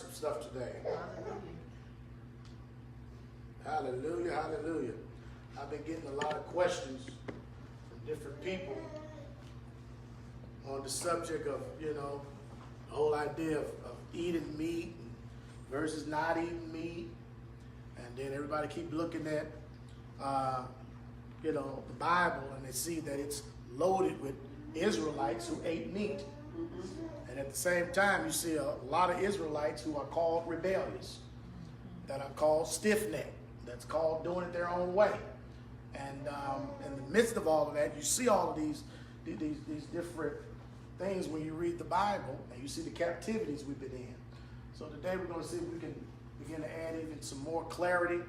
some stuff today. Hallelujah, hallelujah. I've been getting a lot of questions from different people on the subject of, the whole idea of eating meat versus not eating meat. And then everybody keep looking at, the Bible, and they see that it's loaded with Israelites who ate meat. And at the same time, you see a lot of Israelites who are called rebellious, that are called stiff-necked, that's called doing it their own way. And in the midst of all of that, you see all of these different things when you read the Bible, and you see the captivities we've been in. So today we're going to see if we can begin to add even some more clarity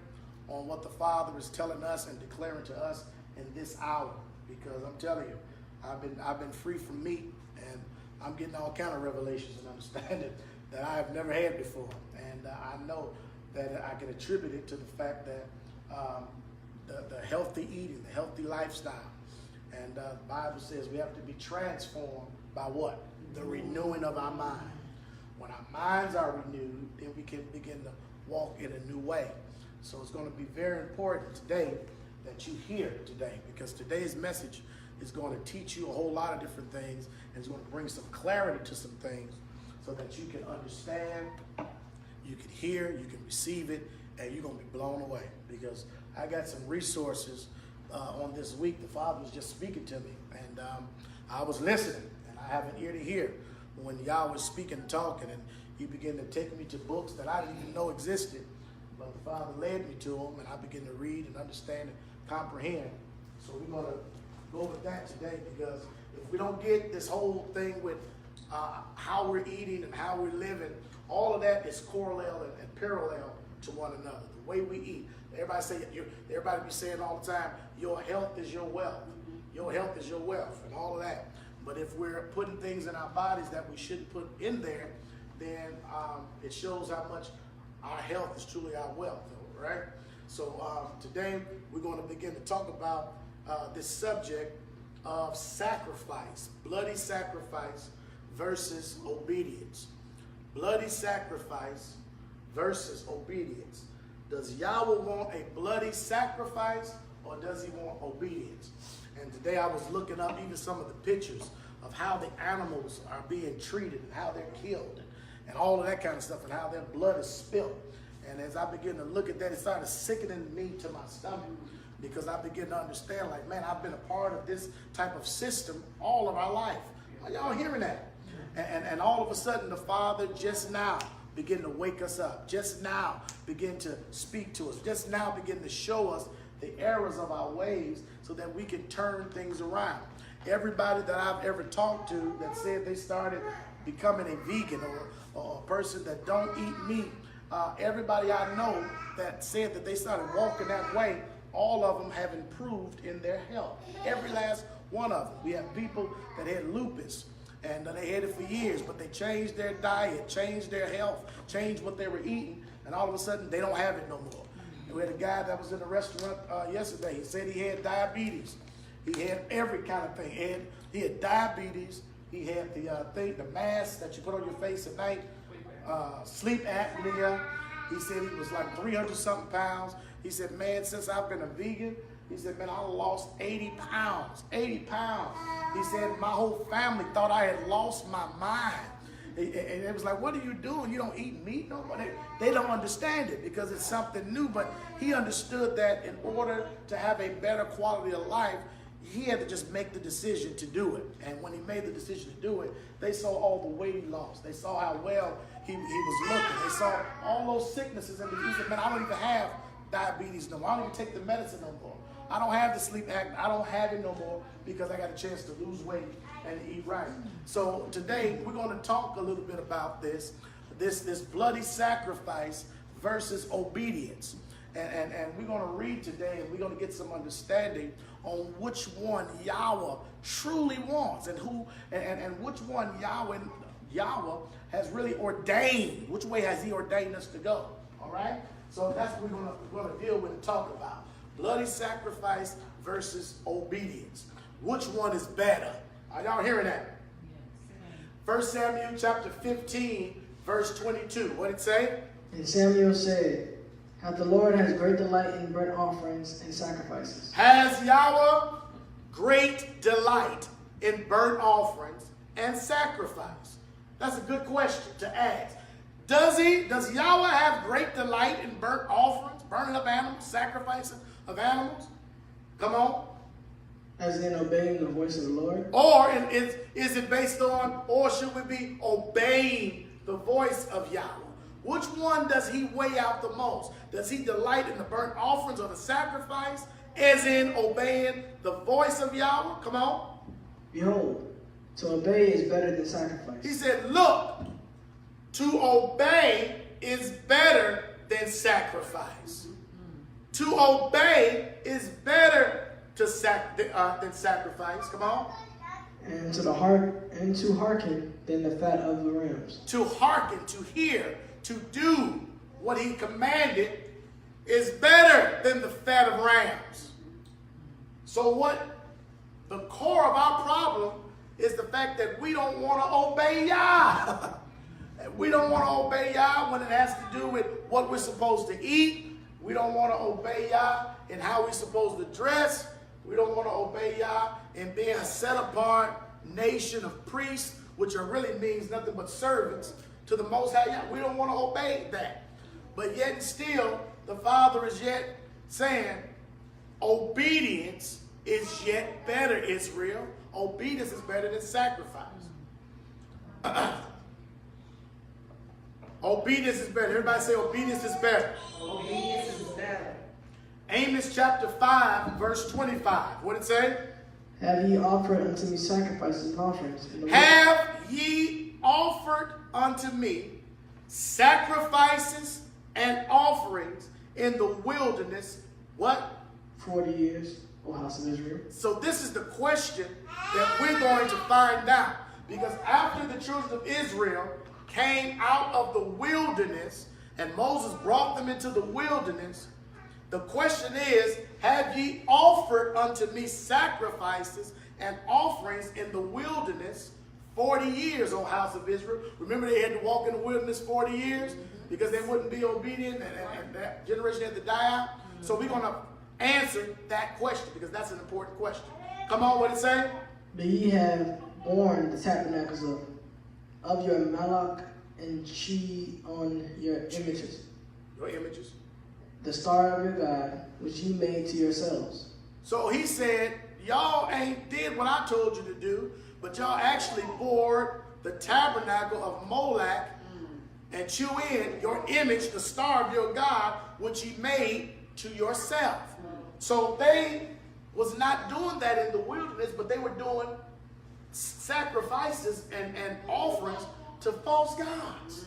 on what the Father is telling us and declaring to us in this hour. Because I'm telling you, I've been free from meat, and I'm getting all kind of revelations and understanding that I have never had before. And I know that I can attribute it to the fact that the healthy eating, the healthy lifestyle. And the Bible says we have to be transformed by what? The renewing of our mind. When our minds are renewed, then we can begin to walk in a new way. So it's going to be very important today that you hear today, because today's message is going to teach you a whole lot of different things, and it's going to bring some clarity to some things so that you can understand, you can hear, you can receive it, and you're going to be blown away. Because I got some resources on this week. The Father was just speaking to me, and I was listening, and I have an ear to hear when y'all was speaking and talking, and he began to take me to books that I didn't even know existed. But the Father led me to them, and I began to read and understand and comprehend. So we're going to go with that today, because if we don't get this whole thing with how we're eating and how we're living, all of that is correlated and parallel to one another. The way we eat. Everybody be saying all the time, your health is your wealth. Your health is your wealth, and all of that. But if we're putting things in our bodies that we shouldn't put in there, then it shows how much our health is truly our wealth, right? So today we're going to begin to talk about this subject of sacrifice, bloody sacrifice versus obedience. Bloody sacrifice versus obedience. Does Yahweh want a bloody sacrifice, or does he want obedience? And today I was looking up even some of the pictures of how the animals are being treated and how they're killed and all of that kind of stuff, and how their blood is spilled. And as I began to look at that, it started sickening me to my stomach, because I began to understand, like, man, I've been a part of this type of system all of our life. Are y'all hearing that? And all of a sudden, the Father just now begin to wake us up, just now begin to speak to us, just now begin to show us the errors of our ways so that we can turn things around. Everybody that I've ever talked to that said they started becoming a vegan or a person that don't eat meat, everybody I know that said that they started walking that way, all of them have improved in their health. Every last one of them. We have people that had lupus, and they had it for years, but they changed their diet, changed their health, changed what they were eating, and all of a sudden they don't have it no more. And we had a guy that was in a restaurant yesterday. He said he had diabetes. He had every kind of thing. He had diabetes. He had the mask that you put on your face at night, sleep apnea. He said he was like 300-something pounds. He said, man, since I've been a vegan, he said, man, I lost 80 pounds. 80 pounds. He said, my whole family thought I had lost my mind. And it was like, what are you doing? You don't eat meat no more? They don't understand it because it's something new. But he understood that in order to have a better quality of life, he had to just make the decision to do it. And when he made the decision to do it, they saw all the weight he lost. They saw how well he was looking. They saw all those sicknesses. And he said, man, I don't even have diabetes no more. I don't even take the medicine no more. I don't have the sleep act. I don't have it no more because I got a chance to lose weight and eat right. So today we're going to talk a little bit about this bloody sacrifice versus obedience. And we're going to read today, and we're going to get some understanding on which one Yahweh truly wants, and which one Yahweh has really ordained. Which way has he ordained us to go? All right? So that's what we're going to deal with and talk about. Bloody sacrifice versus obedience. Which one is better? Are y'all hearing that? 1 Samuel chapter 15, verse 22. What did it say? And Samuel said, "How the Lord has great delight in burnt offerings and sacrifices." Has Yahweh great delight in burnt offerings and sacrifice? That's a good question to ask. Does Yahweh have great delight in burnt offerings, burning of animals, sacrificing of animals? Come on. As in obeying the voice of the Lord? Or is it based on, or should we be obeying the voice of Yahweh? Which one does he weigh out the most? Does he delight in the burnt offerings or the sacrifice, as in obeying the voice of Yahweh? Come on. Behold, to obey is better than sacrifice. He said, look, to obey is better than sacrifice. To obey is better than sacrifice. Come on. And to hearken than the fat of the rams. To hearken, to hear, to do what he commanded is better than the fat of rams. So what the core of our problem is the fact that we don't want to obey Yah. We don't want to obey Yah when it has to do with what we're supposed to eat. We don't want to obey Yah in how we're supposed to dress. We don't want to obey Yah in being a set-apart nation of priests, which really means nothing but servants to the Most High Yah. We don't want to obey that. But yet and still, the Father is yet saying, obedience is yet better, Israel. Obedience is better than sacrifice. Obedience is better. Everybody say obedience is better. Obedience is better. Amos chapter 5, verse 25. What did it say? Have ye offered unto me sacrifices and offerings? Have ye offered unto me sacrifices and offerings in the wilderness, what? 40 years, O house of Israel. So this is the question that we're going to find out. Because after the children of Israel came out of the wilderness and Moses brought them into the wilderness, the question is, have ye offered unto me sacrifices and offerings in the wilderness 40 years, O house of Israel? Remember, they had to walk in the wilderness 40 years because they wouldn't be obedient and that generation had to die out. So we're going to answer that question because that's an important question. Come on, what did it say? But ye have borne the tabernacles of your Malach and Chi on your images. Your images. The star of your God, which ye made to yourselves. So he said, y'all ain't did what I told you to do, but y'all actually bore the tabernacle of Moloch and chew in your image, the star of your God, which ye made to yourself. So they was not doing that in the wilderness, but they were doing sacrifices and offerings to false gods.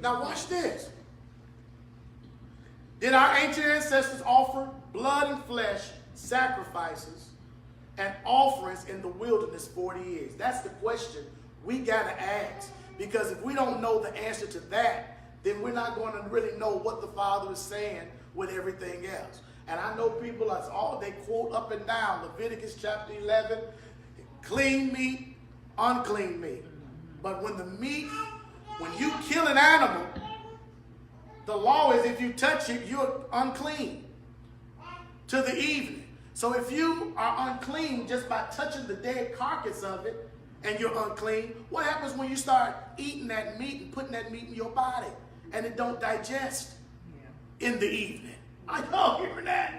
Now watch this. Did our ancient ancestors offer blood and flesh sacrifices and offerings in the wilderness 40 years? That's the question we got to ask. Because if we don't know the answer to that, then we're not going to really know what the Father is saying with everything else. And I know people, that's all they quote up and down. Leviticus chapter 11, clean meat, unclean meat. But when you kill an animal, the law is if you touch it, you're unclean to the evening. So if you are unclean just by touching the dead carcass of it and you're unclean, what happens when you start eating that meat and putting that meat in your body and it don't digest in the evening? I know, hearing that.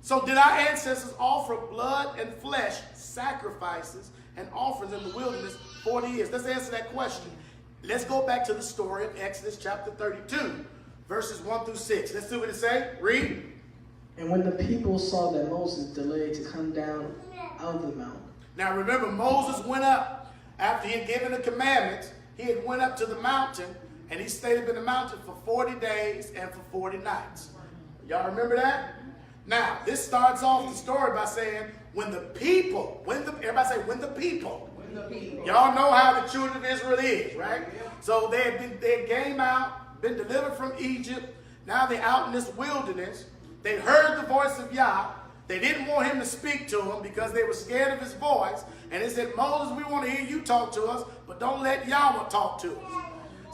So did our ancestors offer blood and flesh sacrifices and offerings in the wilderness 40 years? Let's answer that question. Let's go back to the story of Exodus chapter 32, verses 1 through 6. Let's see what it says. Read. And when the people saw that Moses delayed to come down out of the mountain. Now remember, Moses went up after he had given the commandments. He had went up to the mountain and he stayed up in the mountain for 40 days and for 40 nights. Y'all remember that? Now, this starts off the story by saying, when the people, everybody say, when the people. Y'all know how the children of Israel is, right? So they came out, been delivered from Egypt. Now they're out in this wilderness. They heard the voice of Yah. They didn't want him to speak to them because they were scared of his voice. And they said, Moses, we want to hear you talk to us, but don't let Yahweh talk to us.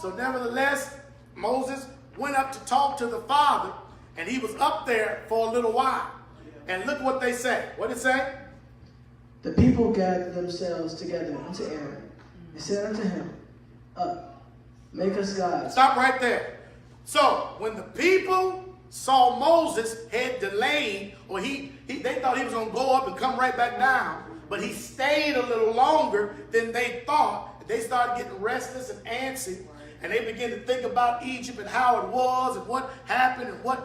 So nevertheless, Moses went up to talk to the Father, and he was up there for a little while. And look what they say. What did it say? The people gathered themselves together unto Aaron, and said unto him, Up, make us gods. Stop right there. So when the people saw Moses had delayed, or they thought he was going to go up and come right back down, but he stayed a little longer than they thought. They started getting restless and antsy, and they began to think about Egypt and how it was and what happened and what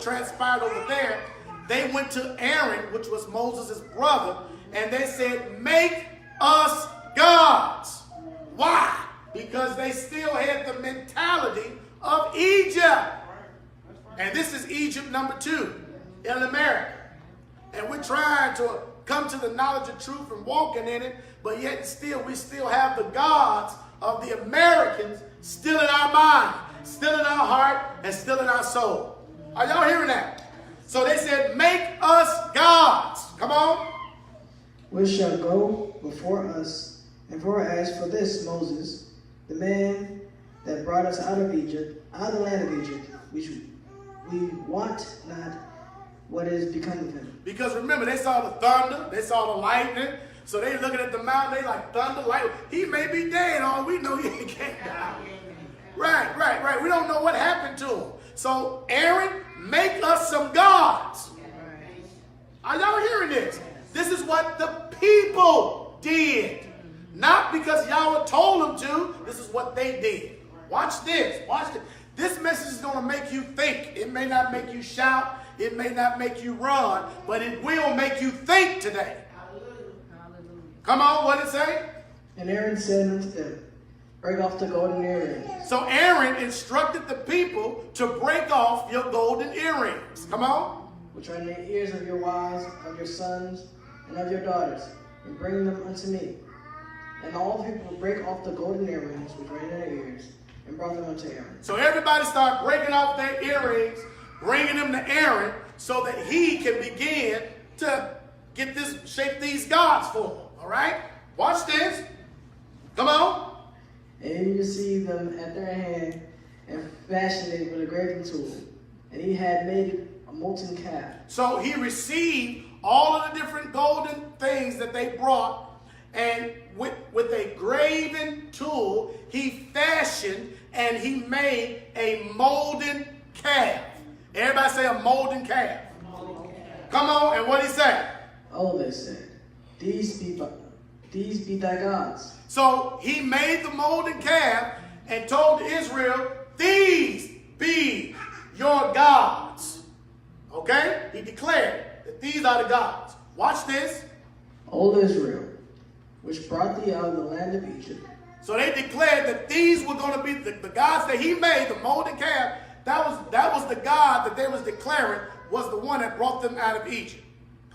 transpired over there. They went to Aaron, which was Moses' brother, and they said, make us gods. Why? Because they still had the mentality of Egypt. And this is Egypt number 2 in America. And we're trying to come to the knowledge of truth and walking in it, but yet still we still have the gods of the Americans still in our mind, still in our heart, and still in our soul. Are y'all hearing that? So they said, make us gods. Come on. Which shall go before us, and for as for this Moses, the man that brought us out of Egypt, out of the land of Egypt, we want not what is become of him. Because remember, they saw the thunder, they saw the lightning, so they looking at the mountain, they like thunder, lightning. He may be dead, all we know he can't die. Right. We don't know what happened to him. So Aaron, make us some gods. Are y'all hearing this? This is what the people did. Not because Yahweh told them to. This is what they did. Watch this. Watch this. This message is going to make you think. It may not make you shout. It may not make you run. But it will make you think today. Hallelujah. Come on, what did it say? And Aaron said unto them, break off the golden earrings. So Aaron instructed the people to break off your golden earrings. Come on. Which are in the ears of your wives, of your sons, and of your daughters, and bring them unto me. And all the people break off the golden earrings which were in their ears, and brought them unto Aaron. So everybody start breaking off their earrings, bringing them to Aaron, so that he can begin to shape these gods for them. All right? Watch this. Come on. And he received them at their hand, and fashioned it with a graving tool. And he had made a molten calf. So he received all of the different golden things that they brought, and with a graving tool, he fashioned and he made a molten calf. Everybody say a molten calf. Come on, and what he say? Oh, they said, these be thy gods. So he made the molten calf and told Israel, these be your gods. Okay? He declared that these are the gods. Watch this. O Israel, which brought thee out of the land of Egypt. So they declared that these were going to be the gods that he made, the molten calf. That was the God that they was declaring was the one that brought them out of Egypt.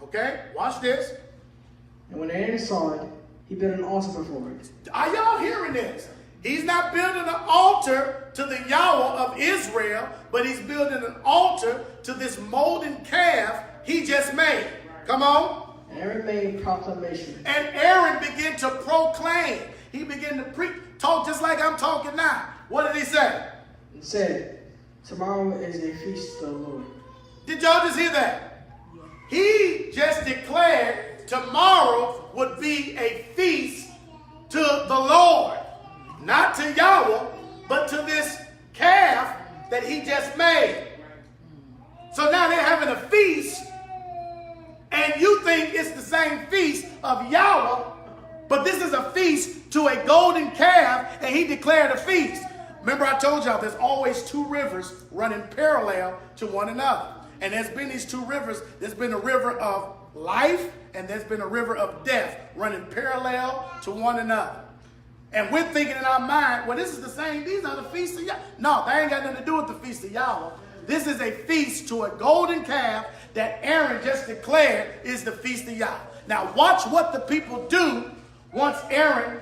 Okay? Watch this. And when Aaron saw it, he built an altar before it. Are y'all hearing this? He's not building an altar to the Yahweh of Israel, but he's building an altar to this molten calf he just made. Come on. And Aaron made proclamation. And Aaron began to proclaim. He began to preach, talk just like I'm talking now. What did he say? And said, tomorrow is a feast to the Lord. Did y'all just hear that? He just declared tomorrow would be a feast to the Lord. Not to Yahweh, but to this calf that he just made. So now they're having a feast, and you think it's the same feast of Yahweh, but this is a feast to a golden calf, and he declared a feast. Remember I told y'all there's always two rivers running parallel to one another. And there's been these two rivers. There's been a river of life, and there's been a river of death running parallel to one another. And we're thinking in our mind, well, this is the same. These are the feasts of Yahweh. No, that ain't got nothing to do with the feast of Yahweh. This is a feast to a golden calf that Aaron just declared is the feast of Yahweh. Now watch what the people do once Aaron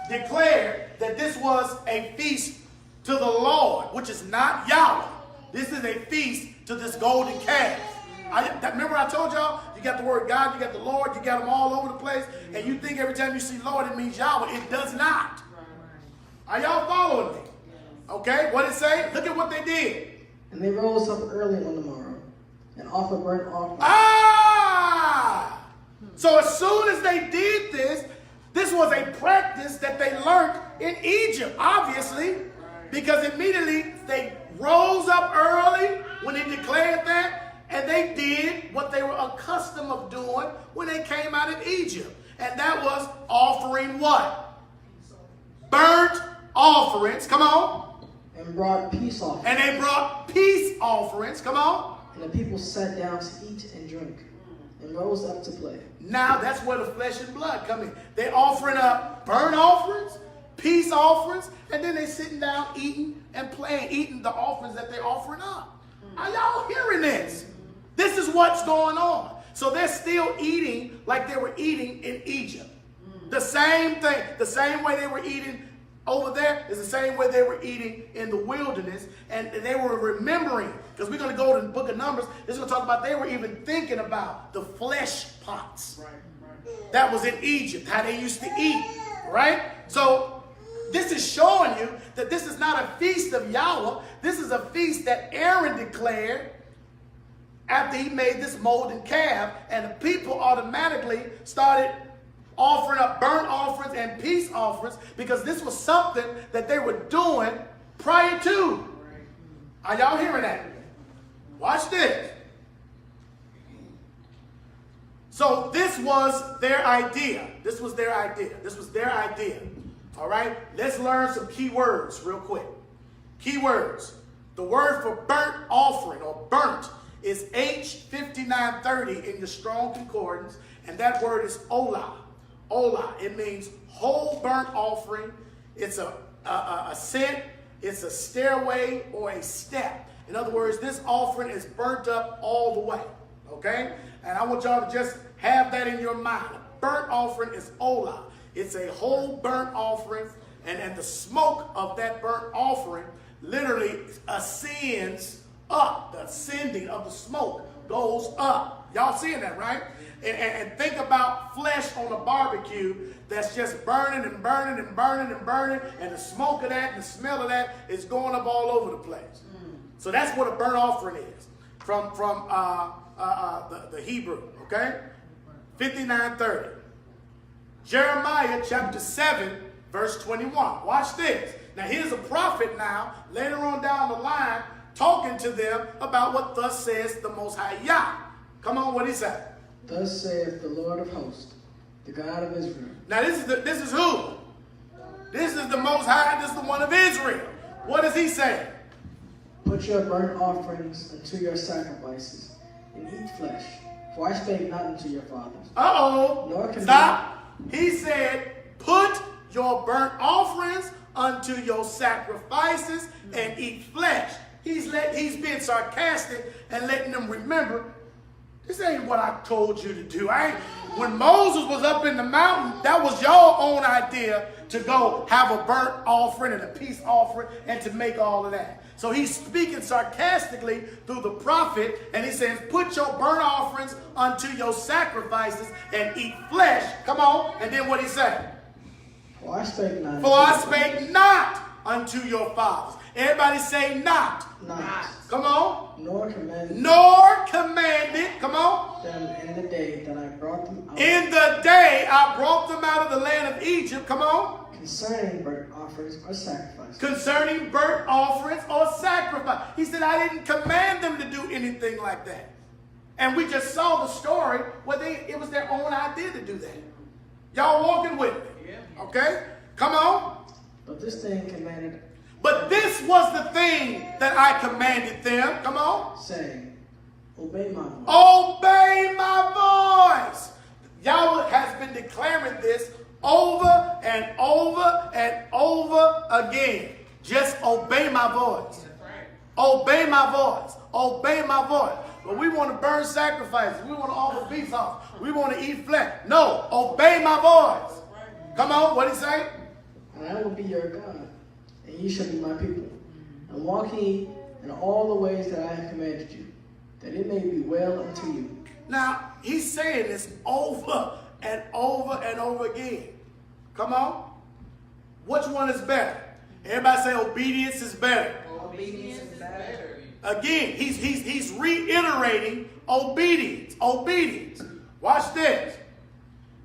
declared that this was a feast to the Lord, which is not Yahweh. This is a feast to this golden calf. Remember I told y'all, you got the word God, you got the Lord, you got them all over the place, and you think every time you see Lord it means Yahweh. It does not. Are y'all following me? Okay, what it say? Look at what they did. And they rose up early on the morrow and offered burnt offerings. Ah! So as soon as they did this, this was a practice that they learned in Egypt, obviously, because immediately they rose up early when he declared that, and they did what they were accustomed of doing when they came out of Egypt. And that was offering what? Burnt offerings. Come on. And brought peace offerings. And they brought peace offerings. Come on. And the people sat down to eat and drink and rose up to play. Now that's where the flesh and blood come in. They're offering up burnt offerings, peace offerings, and then they sitting down eating and playing, eating the offerings that they're offering up. Are y'all hearing this? This is what's going on. So they're still eating like they were eating in Egypt. The same thing, the same way they were eating over there is the same way they were eating in the wilderness. And they were remembering, because we're going to go to the book of Numbers, it's going to talk about they were even thinking about the flesh pots that was in Egypt, how they used to eat, right? So this is showing you that this is not a feast of Yahweh. This is a feast that Aaron declared after he made this molten calf, and the people automatically started offering up burnt offerings and peace offerings because this was something that they were doing prior to. Are y'all hearing that? Watch this. So this was their idea. This was their idea. This was their idea. All right? Let's learn some key words real quick. Key words. The word for burnt offering or burnt is H5930 in your Strong Concordance, and that word is olah. Olah. It means whole burnt offering. It's a ascent. It's a stairway or a step. In other words, this offering is burnt up all the way. Okay? And I want y'all to just have that in your mind. A burnt offering is olah. It's a whole burnt offering, and the smoke of that burnt offering literally ascends up. The ascending of the smoke goes up. Y'all seeing that, right? And think about flesh on a barbecue that's just burning and burning and burning and burning, and the smoke of that and the smell of that is going up all over the place. So that's what a burnt offering is from the Hebrew, okay? 59:30. Jeremiah chapter 7, verse 21. Watch this. Now here's a prophet now, later on down the line, talking to them about what thus says the Most High Yah. Come on, what he said? Thus saith the Lord of hosts, the God of Israel. Now this is who? This is the Most High. This is the one of Israel. What does he say? Put your burnt offerings unto your sacrifices, and eat flesh. For I spake not unto your fathers. Uh-oh. Stop. He said, put your burnt offerings unto your sacrifices and eat flesh. He's being sarcastic and letting them remember, this ain't what I told you to do. When Moses was up in the mountain, that was your own idea to go have a burnt offering and a peace offering and to make all of that. So he's speaking sarcastically through the prophet, and he says, put your burnt offerings unto your sacrifices and eat flesh. Come on. And then what he said? For I spake not. For I spake not unto your fathers. Everybody say not. Not. Come on. Nor commanded. Nor commanded. Come on. Them in the day that I brought them out. In the day I brought them out of the land of Egypt. Come on. Concerning burnt offerings or sacrifices. Concerning burnt offerings or sacrifice. He said, I didn't command them to do anything like that. And we just saw the story where it was their own idea to do that. Y'all walking with me? Okay? Come on. But this thing commanded. But this was the thing that I commanded them. Come on. Saying, obey my voice. Obey my voice. Yahweh has been declaring this over and over and over again. Just obey my voice. Obey my voice. Obey my voice. But we want to burn sacrifices. We want to offer peace offerings. We want to eat flesh. No, obey my voice. Come on, what did he say? And I will be your God, and ye shall be my people. And walk ye in all the ways that I have commanded you, that it may be well unto you. Now, he's saying this over and over and over again. Come on. Which one is better? Everybody say obedience is better. Obedience is better. Again, he's reiterating obedience. Obedience. Watch this.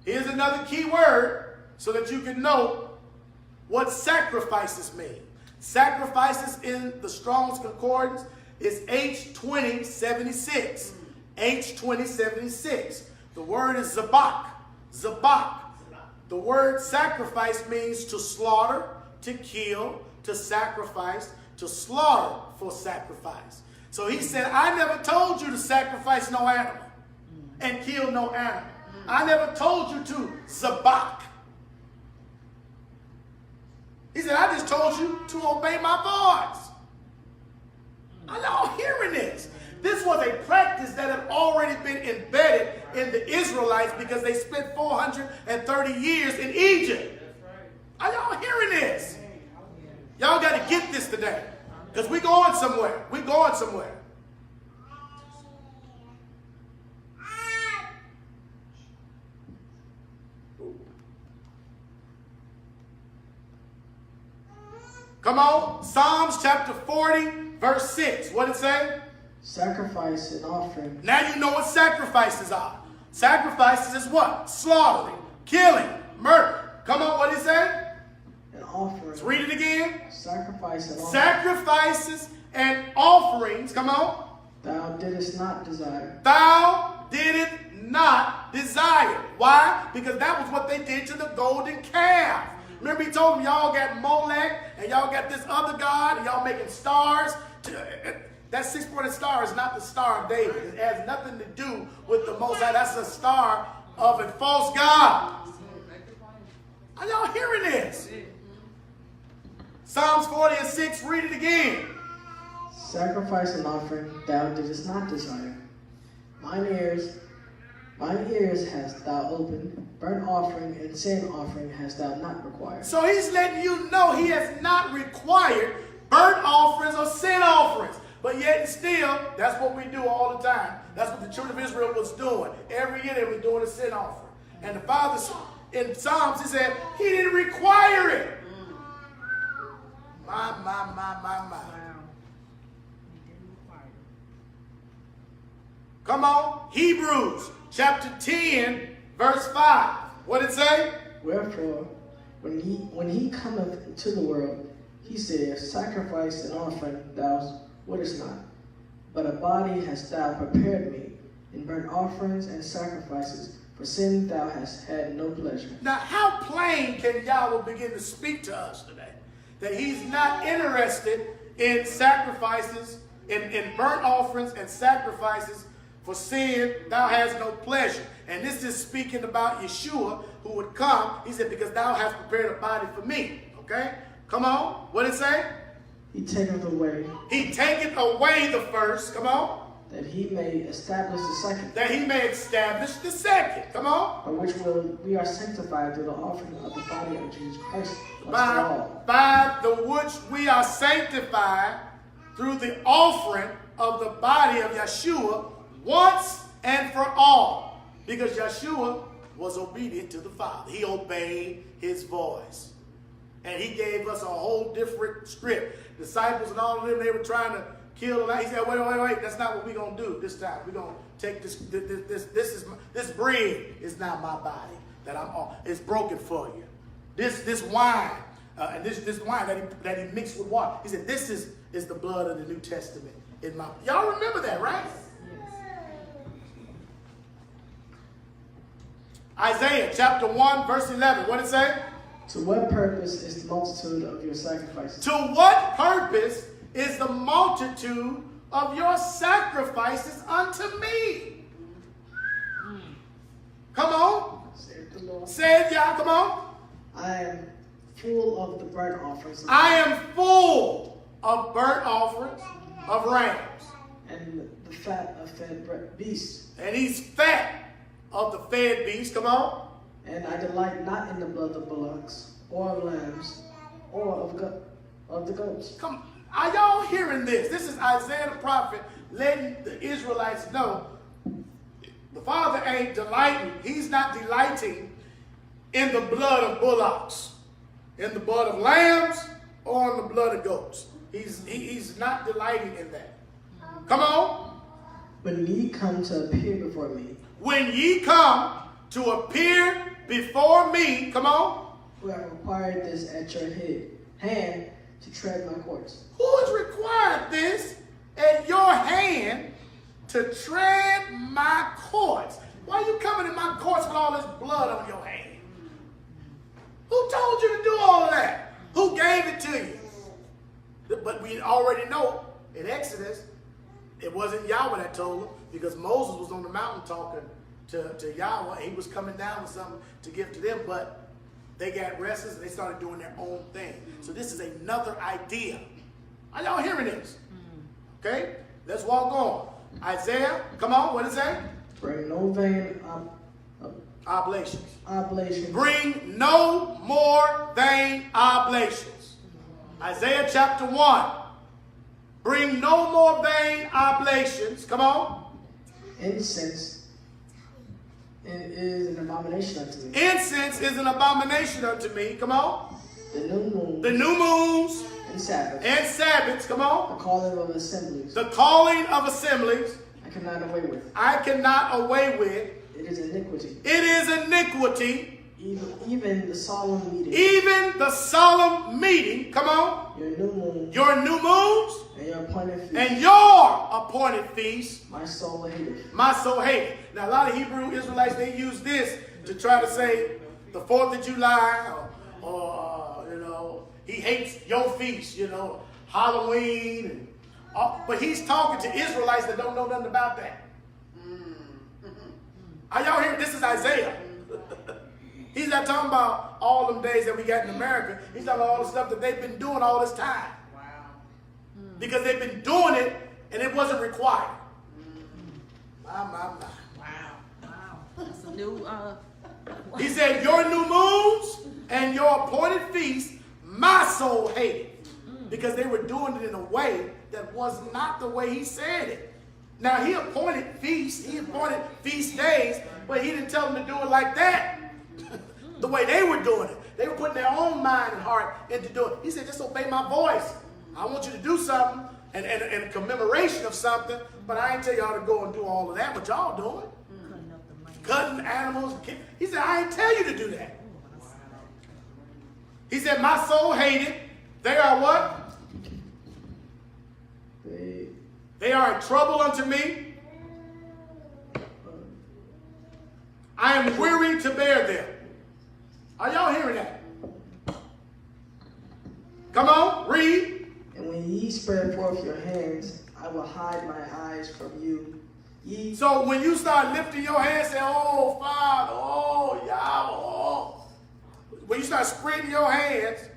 Here's another key word so that you can know what sacrifices mean. Sacrifices in the Strong's Concordance is H2076. H2076. The word is zabak. Zabak. The word sacrifice means to slaughter, to kill, to sacrifice, to slaughter for sacrifice. So he said, I never told you to sacrifice no animal and kill no animal. I never told you to zabak. He said, I just told you to obey my voice. Are y'all hearing this? This was a practice that had already been embedded in the Israelites because they spent 430 years in Egypt. Are y'all hearing this? Y'all got to get this today because we're going somewhere. We're going somewhere. Come on. Psalms chapter 40, verse 6. What did it say? Sacrifice and offering. Now you know what sacrifices are. Sacrifices is what? Slaughtering, killing, murder. Come on, what did it say? An offering. Let's read it again. Sacrifice and offering. Sacrifices and offerings. Come on. Thou didst not desire. Thou didst not desire. Why? Because that was what they did to the golden calf. Remember he told them y'all got Molech and y'all got this other god and y'all making stars. That six-pointed star is not the Star of David. It has nothing to do with the Most High. That's a star of a false god. Are y'all hearing this? Psalms 40 and 6, read it again. Sacrifice and offering thou didst not desire. Mine ears hast thou opened. Burnt offering and sin offering hast thou not required. So he's letting you know he has not required burnt offerings or sin offerings. But yet and still, that's what we do all the time. That's what the children of Israel was doing. Every year they were doing a sin offering. And the Father, in Psalms, he said, he didn't require it. My. Come on. Hebrews chapter 10, verse 5. What did it say? Wherefore, when he cometh into the world, he saith, sacrifice and offering thou wouldest not, but a body hast thou prepared me. In burnt offerings and sacrifices, for sin thou hast had no pleasure. Now, how plain can Yahweh begin to speak to us today? That he's not interested in sacrifices, in burnt offerings and sacrifices. For sin, thou hast no pleasure. And this is speaking about Yeshua, who would come. He said, because thou hast prepared a body for me. Okay? Come on. What did it say? He taketh away. He taketh away the first. Come on. That he may establish the second. That he may establish the second. Come on. By which we are sanctified through the offering of the body of Jesus Christ. By the which we are sanctified through the offering of the body of Yeshua once and for all. Because Yeshua was obedient to the Father. He obeyed his voice. And he gave us a whole different script. Disciples and all of them, they were trying to kill him. He said, wait. That's not what we're going to do this time. We're going to take this bread is not my body that I'm on. It's broken for you. This wine, and this wine that he mixed with water. He said, this is the blood of the New Testament in my. Y'all remember that, right? Isaiah chapter 1, verse 11. What did it say? To what purpose is the multitude of your sacrifices? To what purpose is the multitude of your sacrifices unto me? Come on. Saith the Lord. Say it, y'all. Come on. I am full of the burnt offerings. I am full of burnt offerings of rams. And the fat of fed beasts. And he's fat of the fed beast. Come on. And I delight not in the blood of bullocks, or of lambs, or of the goats. Come. Are y'all hearing this? This is Isaiah the prophet letting the Israelites know the Father ain't delighting. He's not delighting in the blood of bullocks, in the blood of lambs, or in the blood of goats. He's not delighting in that. Come on. When ye come to appear before me. When ye come to appear before me, come on. Who have required this at your hand to tread my courts. Who has required this at your hand to tread my courts? Why are you coming in my courts with all this blood on your hand? Who told you to do all of that? Who gave it to you? But we already know in Exodus, it wasn't Yahweh that told them, because Moses was on the mountain talking to Yahweh. He was coming down with something to give to them, but they got restless and they started doing their own thing. So this is another idea. Are y'all hearing this? Okay, let's walk on. Isaiah, come on, what does it say? Bring no vain Oblations. Bring no more vain oblations. Isaiah chapter 1. Bring no more vain oblations. Come on. Incense is an abomination unto me. Incense is an abomination unto me. Come on. The new moons. And Sabbaths. And Sabbaths. Come on. The calling of assemblies. The calling of assemblies. I cannot away with. I cannot away with. It is iniquity. It is iniquity. Even the solemn meeting. Even the solemn meeting. Come on. Your new moon. Your new moons. And your appointed feast. And your appointed feast. My soul hated. My soul hated. Now a lot of Hebrew Israelites, they use this to try to say the 4th of July or you know, he hates your feast, you know, Halloween. And but he's talking to Israelites that don't know nothing about that. Are y'all hearing? This is Isaiah. He's not talking about all them days that we got in America. He's talking about all the stuff that they've been doing all this time. Wow. Because they've been doing it and it wasn't required. My. Wow. Wow. That's a new, He said, your new moons and your appointed feasts, my soul hated. Because they were doing it in a way that was not the way he said it. Now, he appointed feasts, he appointed feast days, but he didn't tell them to do it like that. The way they were doing it. They were putting their own mind and heart into doing it. He said, just obey my voice. I want you to do something and a commemoration of something, but I ain't tell y'all to go and do all of that, what y'all doing. Cutting animals. He said, I ain't tell you to do that. He said, my soul hated. They are what? They are a trouble unto me. I am weary to bear them. Are y'all hearing that? Come on, read. And when ye spread forth your hands, I will hide my eyes from you. So when you start lifting your hands, say, oh, Father, oh, Yahweh, oh. When you start spreading your hands,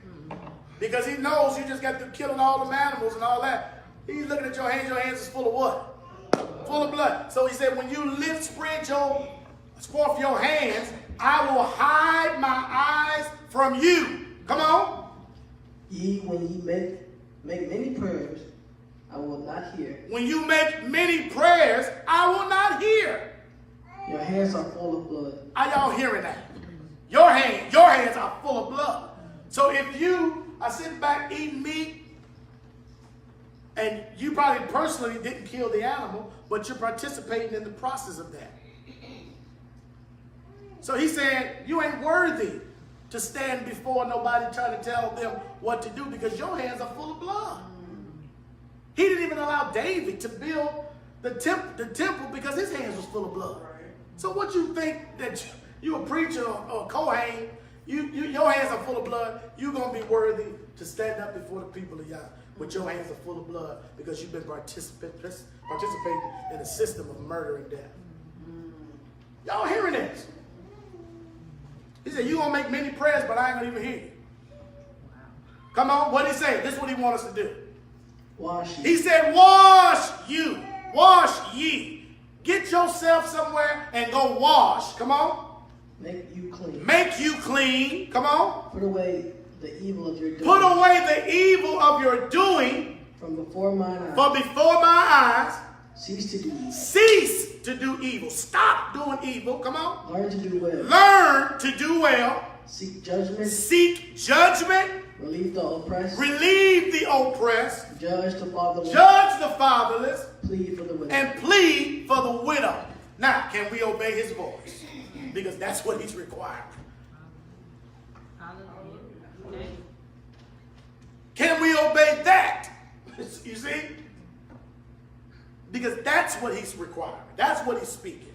because he knows you just got through killing all them animals and all that. He's looking at your hands is full of what? Full of blood. So he said, when you spread forth your hands, I will hide my eyes from you. Come on. When ye make many prayers, I will not hear. When you make many prayers, I will not hear. Your hands are full of blood. Are y'all hearing that? Your hands are full of blood. So if you are sitting back eating meat, and you probably personally didn't kill the animal, but you're participating in the process of that. So he said, you ain't worthy to stand before nobody trying to tell them what to do because your hands are full of blood. He didn't even allow David to build the temple because his hands was full of blood. So what you think that you a preacher or Cohane, your hands are full of blood, you're going to be worthy to stand up before the people of Yah with your hands are full of blood because you've been participating in a system of murder and death. Y'all hearing this? He said, you're going to make many prayers, but I ain't going to even hear you. Come on, what did he say? This is what he wants us to do. Wash ye. He said, wash you. Wash ye. Get yourself somewhere and go wash. Come on. Make you clean. Make you clean. Come on. Put away the evil of your doing. Put away the evil of your doing. from before mine eyes. For before my eyes, Cease to do evil. cease to do evil. Stop doing evil. Come on. Learn to do well. Learn to do well. Seek judgment. Seek judgment. Relieve the oppressed. Relieve the oppressed. Judge the fatherless. Judge the fatherless. Plead for the widow. And plead for the widow. Now, can we obey his voice? Because that's what he's requiring. Hallelujah. Can we obey that? You see? Because that's what he's requiring. That's what he's speaking.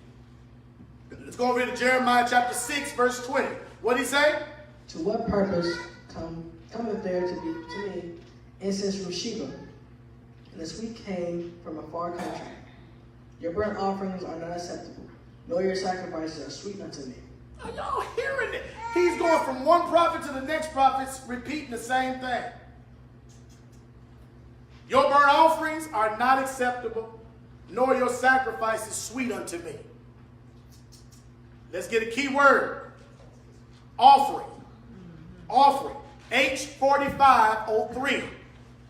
Let's go over to Jeremiah chapter 6, verse 20. What did he say? To what purpose cometh there to me incense from Sheba, and the sweet cane from a far country? Your burnt offerings are not acceptable, nor your sacrifices are sweet unto me. Are y'all hearing it? He's going from one prophet to the next prophet, repeating the same thing. Your burnt offerings are not acceptable, nor your sacrifices sweet unto me. Let's get a key word. Offering. Offering. H4503.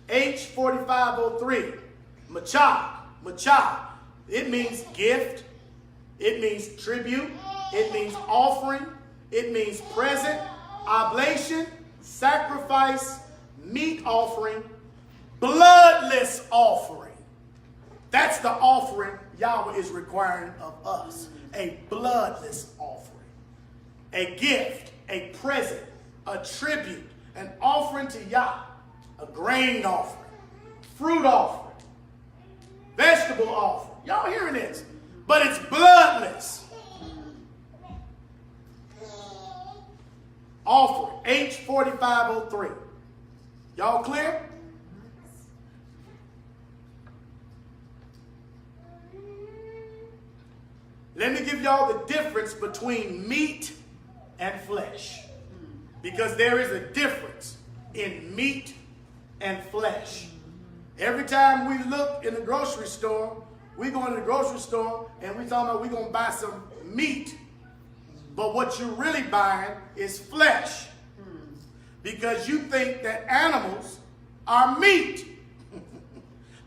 H4503. Machah. It means gift. It means tribute. It means offering. It means present, oblation, sacrifice, meat offering, bloodless offering. That's the offering Yahweh is requiring of us. A bloodless offering. A gift, a present, a tribute, an offering to Yah, a grain offering, fruit offering, vegetable offering. Y'all hearing this? But it's bloodless. Offering, H4503. Y'all clear? Let me give y'all the difference between meat and flesh. Because there is a difference in meat and flesh. Every time we look in the grocery store, we go in the grocery store and we talking about we're going to buy some meat. But what you're really buying is flesh. Because you think that animals are meat.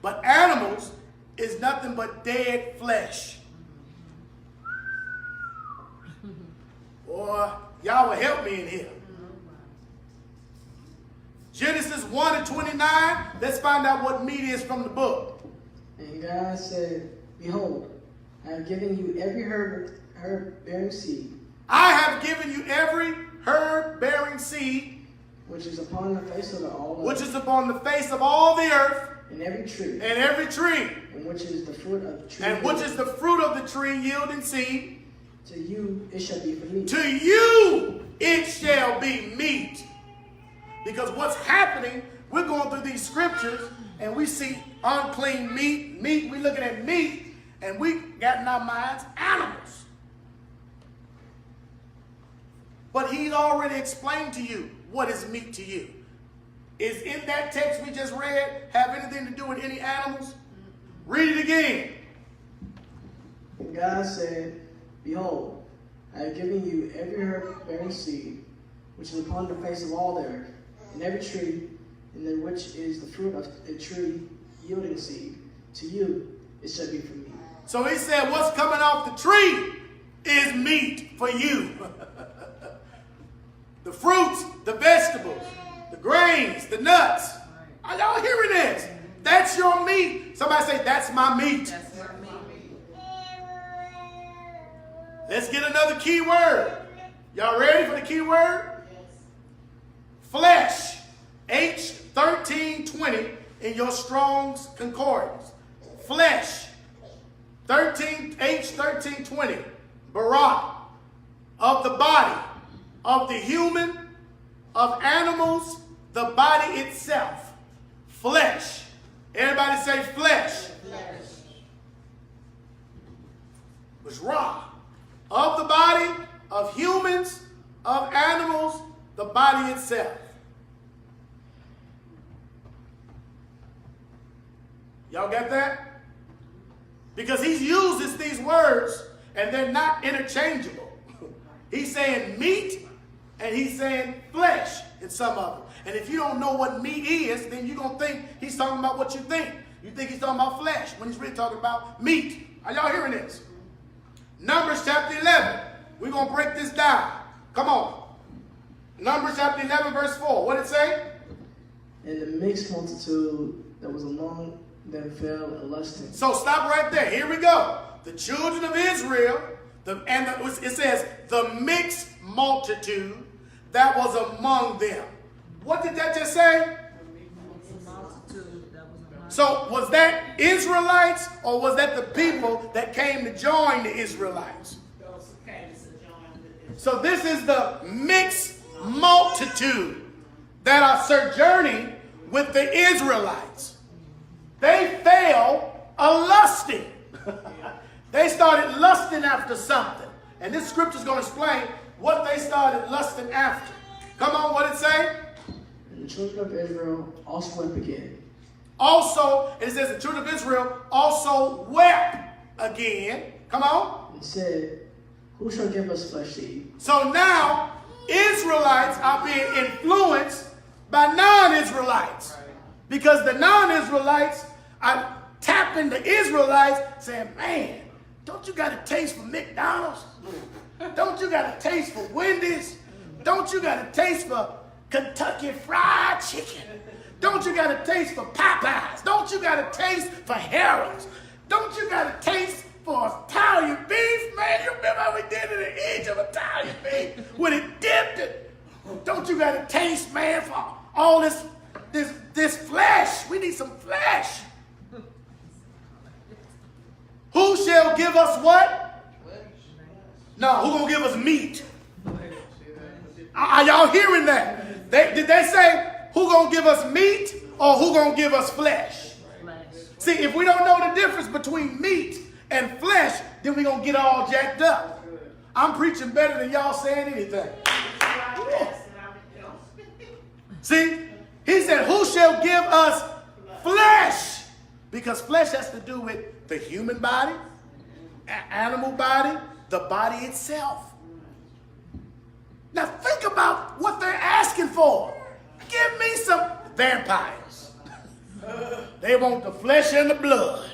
But animals is nothing but dead flesh. Or y'all will help me in here. Genesis 1:29. Let's find out what meat is from the book. And God said, Behold, I have given you every herb bearing seed. I have given you every herb bearing seed, which is upon the face of all which is upon the face of all the earth, and every tree, and which is the fruit of the tree, and which is the fruit of the tree yielding seed. To you it shall be for meat. To you it shall be meat. Because what's happening, we're going through these scriptures and we see unclean meat. We're looking at meat and we got in our minds animals. But he's already explained to you what is meat to you. Is in that text we just read have anything to do with any animals? Read it again. And God said, Behold, I have given you every herb bearing seed, which is upon the face of all the earth, and every tree, and then which is the fruit of a tree yielding seed. To you it shall be for meat. So he said what's coming off the tree is meat for you. The fruits, the vegetables, the grains, the nuts. Are y'all hearing this? That's your meat. Somebody say, that's my meat. That's what I mean. Let's get another key word. Y'all ready for the key word? Flesh. H1320 in your Strong's Concordance. Flesh. H1320. Barak. Of the body. Of the human. Of animals. The body itself. Flesh. Everybody say flesh. Was raw. Of the body, of humans, of animals, the body itself. Y'all get that? Because he uses these words and they're not interchangeable. He's saying meat and he's saying flesh in some of them. And if you don't know what meat is, then you're going to think he's talking about what you think. You think he's talking about flesh when he's really talking about meat. Are y'all hearing this? Numbers chapter 11. We're going to break this down. Come on. Numbers chapter 11 verse 4. What did it say? And the mixed multitude that was among them fell a lusting. So stop right there. Here we go. The children of Israel, it says the mixed multitude that was among them. What did that just say? So was that Israelites or was that the people that came to join the Israelites? So this is the mixed multitude that are sojourning with the Israelites. They fell a lusting. They started lusting after something. And this scripture is going to explain what they started lusting after. Come on, what did it say? And the children of Israel also wept again. Also, it says the children of Israel also wept again. Come on. It said, who shall give us flesh to eat? So now, Israelites are being influenced by non-Israelites. Because the non-Israelites are tapping the Israelites saying, man, don't you got a taste for McDonald's? Don't you got a taste for Wendy's? Don't you got a taste for Kentucky Fried Chicken? Don't you got a taste for Popeyes? Don't you got a taste for Harold's? Don't you got a taste for Italian beef? Man, you remember how we did it at the edge of Italian beef when it dipped it? Don't you got a taste, man, for all this flesh? We need some flesh. Who shall give us what? No, who gonna give us meat? Are y'all hearing that? Did they say who gonna give us meat or who gonna give us flesh? See, if we don't know the difference between meat and flesh, then we gonna get all jacked up. I'm preaching better than y'all saying anything. See, he said, who shall give us flesh? Because flesh has to do with the human body, animal body, the body itself. Now think about what they're asking for. Give me some vampires. They want the flesh and the blood.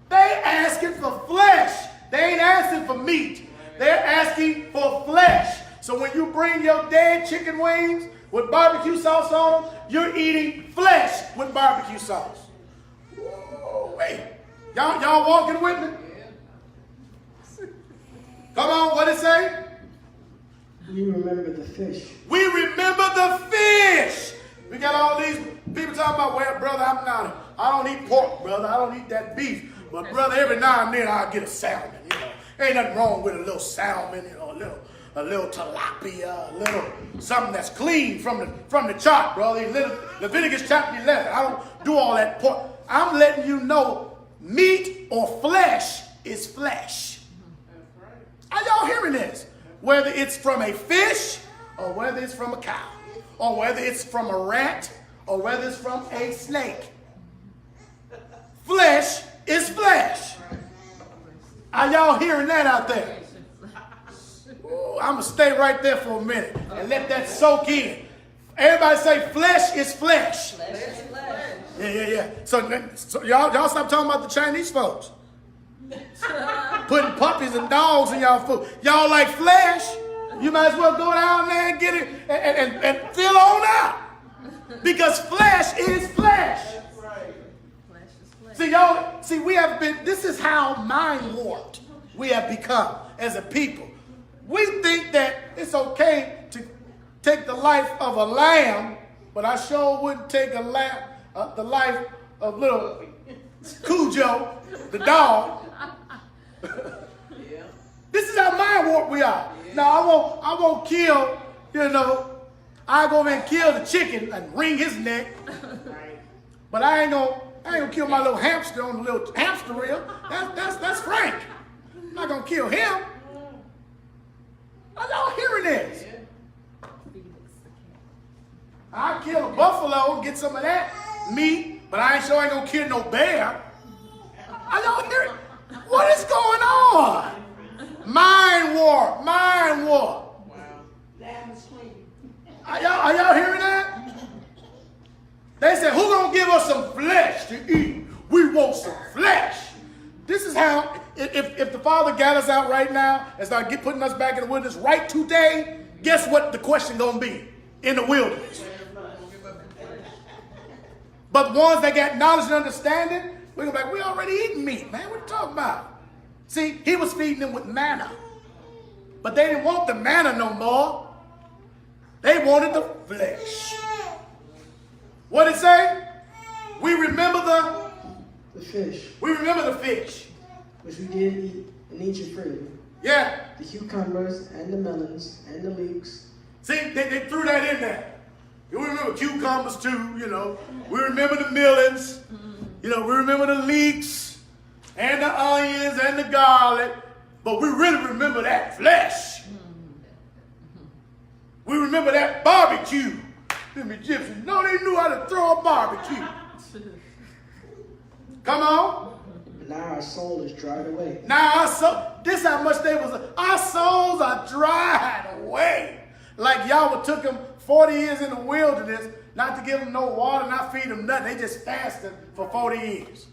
They asking for flesh. They ain't asking for meat. They're asking for flesh. So when you bring your dead chicken wings with barbecue sauce on them, you're eating flesh with barbecue sauce. Whoa, wait. Y'all walking with me? Come on, what it say? We remember the fish. We remember the fish. We got all these people talking about, well, brother, I don't eat pork, brother. I don't eat that beef. But brother, every now and then I'll get a salmon, you know. Ain't nothing wrong with a little salmon, you know, a little tilapia, a little something that's clean from the chart, brother. Leviticus chapter 11. I don't do all that pork. I'm letting you know meat or flesh is flesh. Are y'all hearing this? Whether it's from a fish or whether it's from a cow or whether it's from a rat or whether it's from a snake. Flesh is flesh. Are y'all hearing that out there? Ooh, I'm going to stay right there for a minute and let that soak in. Everybody say flesh is flesh. Flesh is flesh. Yeah. So y'all stop talking about the Chinese folks. Putting puppies and dogs in y'all food. Y'all like flesh? You might as well go down there and get it and fill on out. Because flesh is flesh. See, we have been, this is how mind warped we have become as a people. We think that it's okay to take the life of a lamb, but I sure wouldn't take the life of little Cujo, the dog. This is how mind warped we are. Now, I won't kill, I go over and kill the chicken and wring his neck. But I ain't gonna kill my little hamster on the little hamster reel. That's Frank. I'm not gonna kill him. Are y'all hearing this? I'll kill a buffalo and get some of that meat, but I ain't gonna kill no bear. Are y'all hearing? What is going on? Mind war. Are y'all hearing that? They said, who gonna give us some flesh to eat? We want some flesh. This is how, if the Father got us out right now and start putting us back in the wilderness right today, guess what the question gonna be in the wilderness? But the ones that got knowledge and understanding, we go back, we already eating meat, man. What are you talking about? See, he was feeding them with manna. But they didn't want the manna no more. They wanted the flesh. What did it say? We remember the fish. We remember the fish. Which we did eat and eat it freely. Yeah. The cucumbers and the melons and the leeks. See, they threw that in there. We remember cucumbers too, you know. We remember the melons. You know, we remember the leeks and the onions and the garlic. But we really remember that flesh. We remember that barbecue. Them Egyptians, no, they knew how to throw a barbecue. Come on. Now our soul is dried away. Now our soul, this how much they was, our souls are dried away. Like Yahweh took them 40 years in the wilderness, not to give them no water, not feed them nothing. They just fasted for 40 years.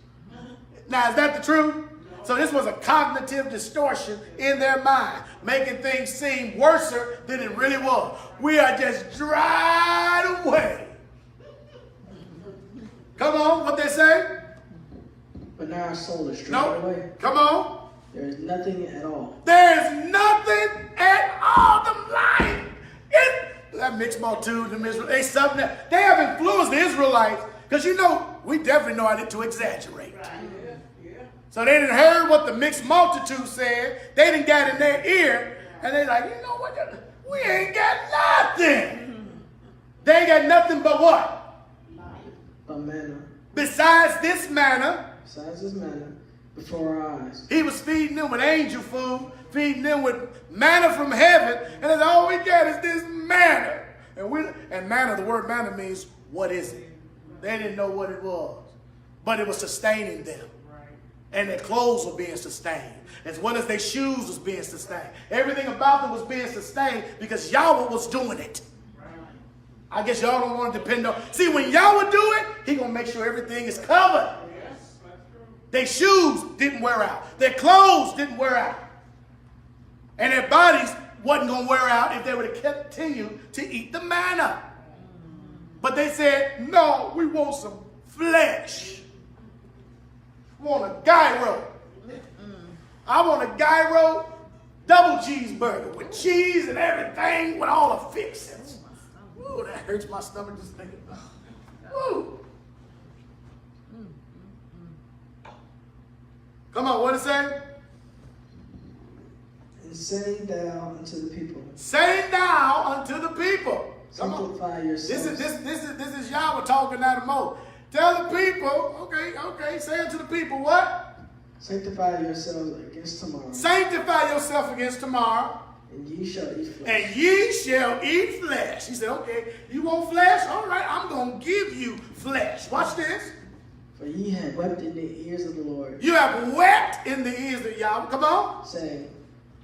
Now, is that the truth? So this was a cognitive distortion in their mind, making things seem worse than it really was. We are just dried away. Come on, what they say? But now our soul is dried away. Come on. There is nothing at all. There is nothing at all to life. That mixed multitude, they something that they have influenced the Israelites, because you know, we definitely know how to exaggerate. So they didn't heard what the mixed multitude said. They didn't got in their ear, and they like, you know what? We ain't got nothing. They ain't got nothing but what? But manna. Besides this manna. Besides this manna, before our eyes. He was feeding them with angel food, feeding them with manna from heaven, and that's all we got is this manna. And manna, the word manna means, what is it? They didn't know what it was, but it was sustaining them. And their clothes were being sustained, as well as their shoes was being sustained. Everything about them was being sustained because Yahweh was doing it. I guess y'all don't want to depend on. See, when Yahweh do it, he going to make sure everything is covered. Their shoes didn't wear out. Their clothes didn't wear out. And their bodies wasn't going to wear out if they would have continued to eat the manna. But they said, no, we want some flesh. I want a gyro. I want a gyro double cheeseburger with cheese and everything with all the fixings. Ooh, that hurts my stomach just thinking about it. Ooh. Come on, what it say? And say thou unto the people. Say thou unto the people. Come Sanctify on. yourselves. This is Yahweh talking out of mode. Tell the people, okay, say unto the people what? Sanctify yourselves against tomorrow. Sanctify yourself against tomorrow. And ye shall eat flesh. And ye shall eat flesh. He said, okay, you want flesh? All right, I'm going to give you flesh. Watch this. For ye have wept in the ears of the Lord. You have wept in the ears of Yahweh. Come on. Saying,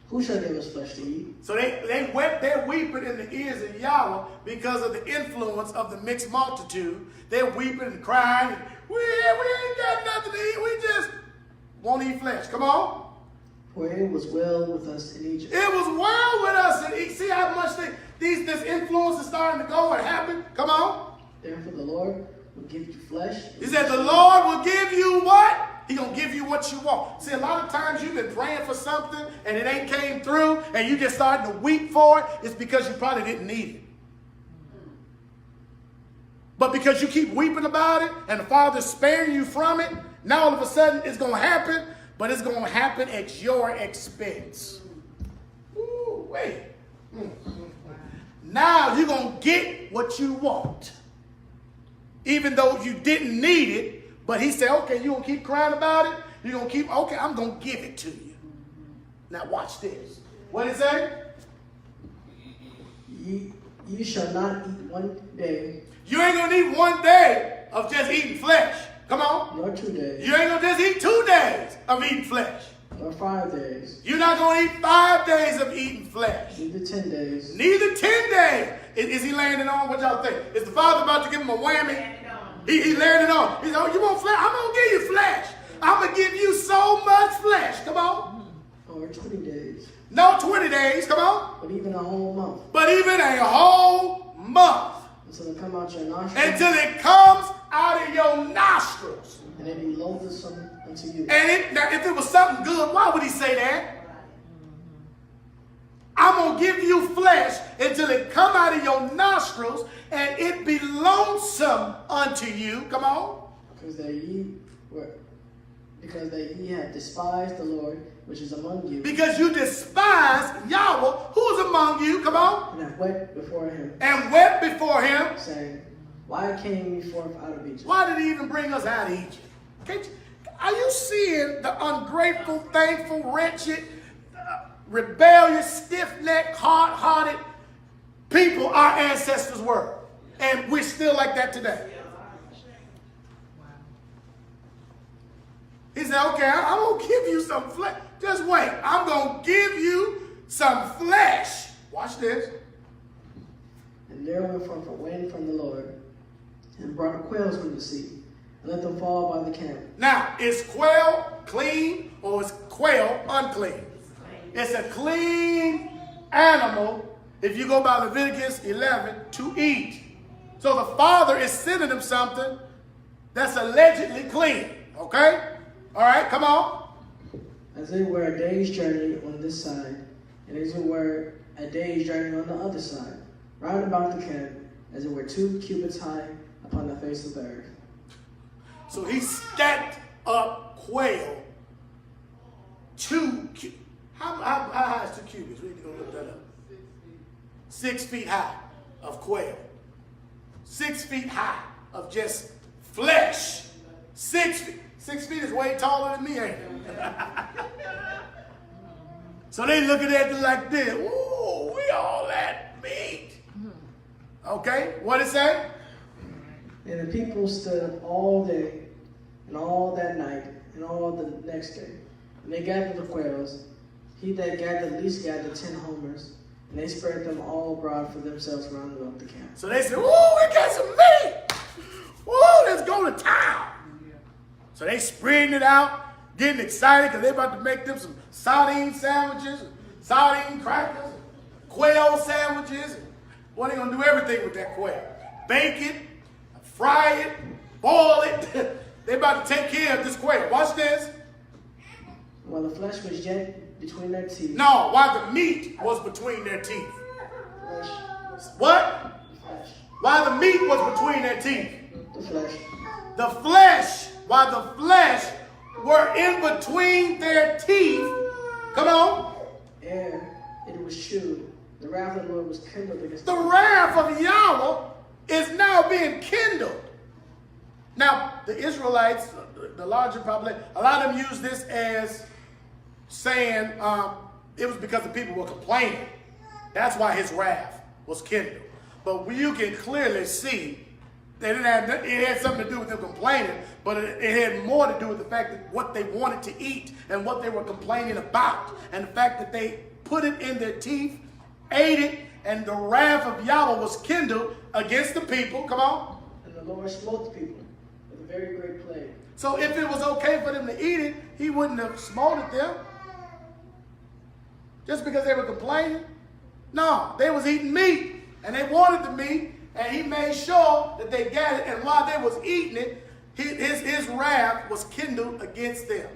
who shall give us flesh to eat? So they wept their weeping in the ears of Yahweh because of the influence of the mixed multitude. They're weeping and crying. And, we ain't got nothing to eat. We just won't eat flesh. Come on. For it was well with us in Egypt. It was well with us in Egypt. See how much this influence is starting to go and happen? Come on. Therefore the Lord will give you flesh. He said the Lord will give you what? He's going to give you what you want. See, a lot of times you've been praying for something and it ain't came through and you just starting to weep for it. It's because you probably didn't need it. But because you keep weeping about it and the Father's sparing you from it, now all of a sudden it's going to happen, but it's going to happen at your expense. Ooh, wait. Now you're going to get what you want. Even though you didn't need it, but he said, okay, you're going to keep crying about it? You're going to keep, okay, I'm going to give it to you. Now watch this. What did it say? You shall not eat one day. You ain't going to eat one day of just eating flesh. Come on. Nor 2 days. You ain't going to just eat 2 days of eating flesh. Nor 5 days. You're not going to eat 5 days of eating flesh. Neither 10 days. Neither 10 days. Is he laying it on? What y'all think? Is the Father about to give him a whammy? He laying it on. He said, oh, you want flesh? I'm going to give you flesh. I'm going to give you so much flesh. Come on. Or 20 days. No, 20 days. Come on. But even a whole month. But even a whole month. Until it come out your nostrils. Until it comes out of your nostrils. And it be loathsome unto you. And now, if it was something good, why would he say that? I'm going to give you flesh until it come out of your nostrils and it be lonesome unto you. Come on. Because that ye have despised the Lord, which is among you. Because you despise Yahweh, who is among you. Come on. And have wept before him. And wept before him. Saying, why came we forth out of Egypt? Why did he even bring us out of Egypt? Are you seeing the ungrateful, thankful, wretched, rebellious, stiff-necked, hard-hearted people our ancestors were? And we're still like that today. He said, okay, I'm going to give you some flesh. Just wait. I'm going to give you some flesh. Watch this. And there went forth a wind from the Lord, and brought quails from the sea, and let them fall by the camp. Now, is quail clean or is quail unclean? It's a clean animal, if you go by Leviticus 11, to eat. So the Father is sending him something that's allegedly clean. Okay? All right, come on. As it were a day's journey on this side, and as it were a day's journey on the other side, round about the camp, as it were 2 cubits high upon the face of the earth. So he stacked up quail 2 cubits. How high is 2 cubits? We need to go look that up. 6 feet high of quail. 6 feet high of just flesh. 6 feet. 6 feet is way taller than me, ain't it? So they looking at it like this. Ooh, we all that meat. Okay, what it say? And the people stood up all day, and all that night, and all the next day. And they gathered the quails. He that gathered least gathered 10 homers, and they spread them all abroad for themselves round about the camp. So they said, "Ooh, we got some meat! Ooh, let's go to town!" So they spreading it out, getting excited because they're about to make them some sardine sandwiches, sardine crackers, quail sandwiches. Boy, they're gonna do everything with that quail. Bake it, fry it, boil it. They're about to take care of this quail. Watch this. While the flesh was yet between their teeth. No, while the meat was between their teeth. Flesh. What? The flesh. While the meat was between their teeth. The flesh. The flesh, while the flesh were in between their teeth. Come on. Ere it was chewed, the wrath of the Lord was kindled against The them. wrath of Yahweh is now being kindled. Now, the Israelites, the larger population, a lot of them use this as saying it was because the people were complaining. That's why his wrath was kindled. But you can clearly see that it had something to do with them complaining, but it had more to do with the fact that what they wanted to eat and what they were complaining about, and the fact that they put it in their teeth, ate it, and the wrath of Yahweh was kindled against the people. Come on. And the Lord smote the people with a very great plague. So if it was okay for them to eat it, he wouldn't have smote them. Just because they were complaining. No, they was eating meat, and they wanted the meat, and he made sure that they got it, and while they was eating it, his wrath was kindled against them.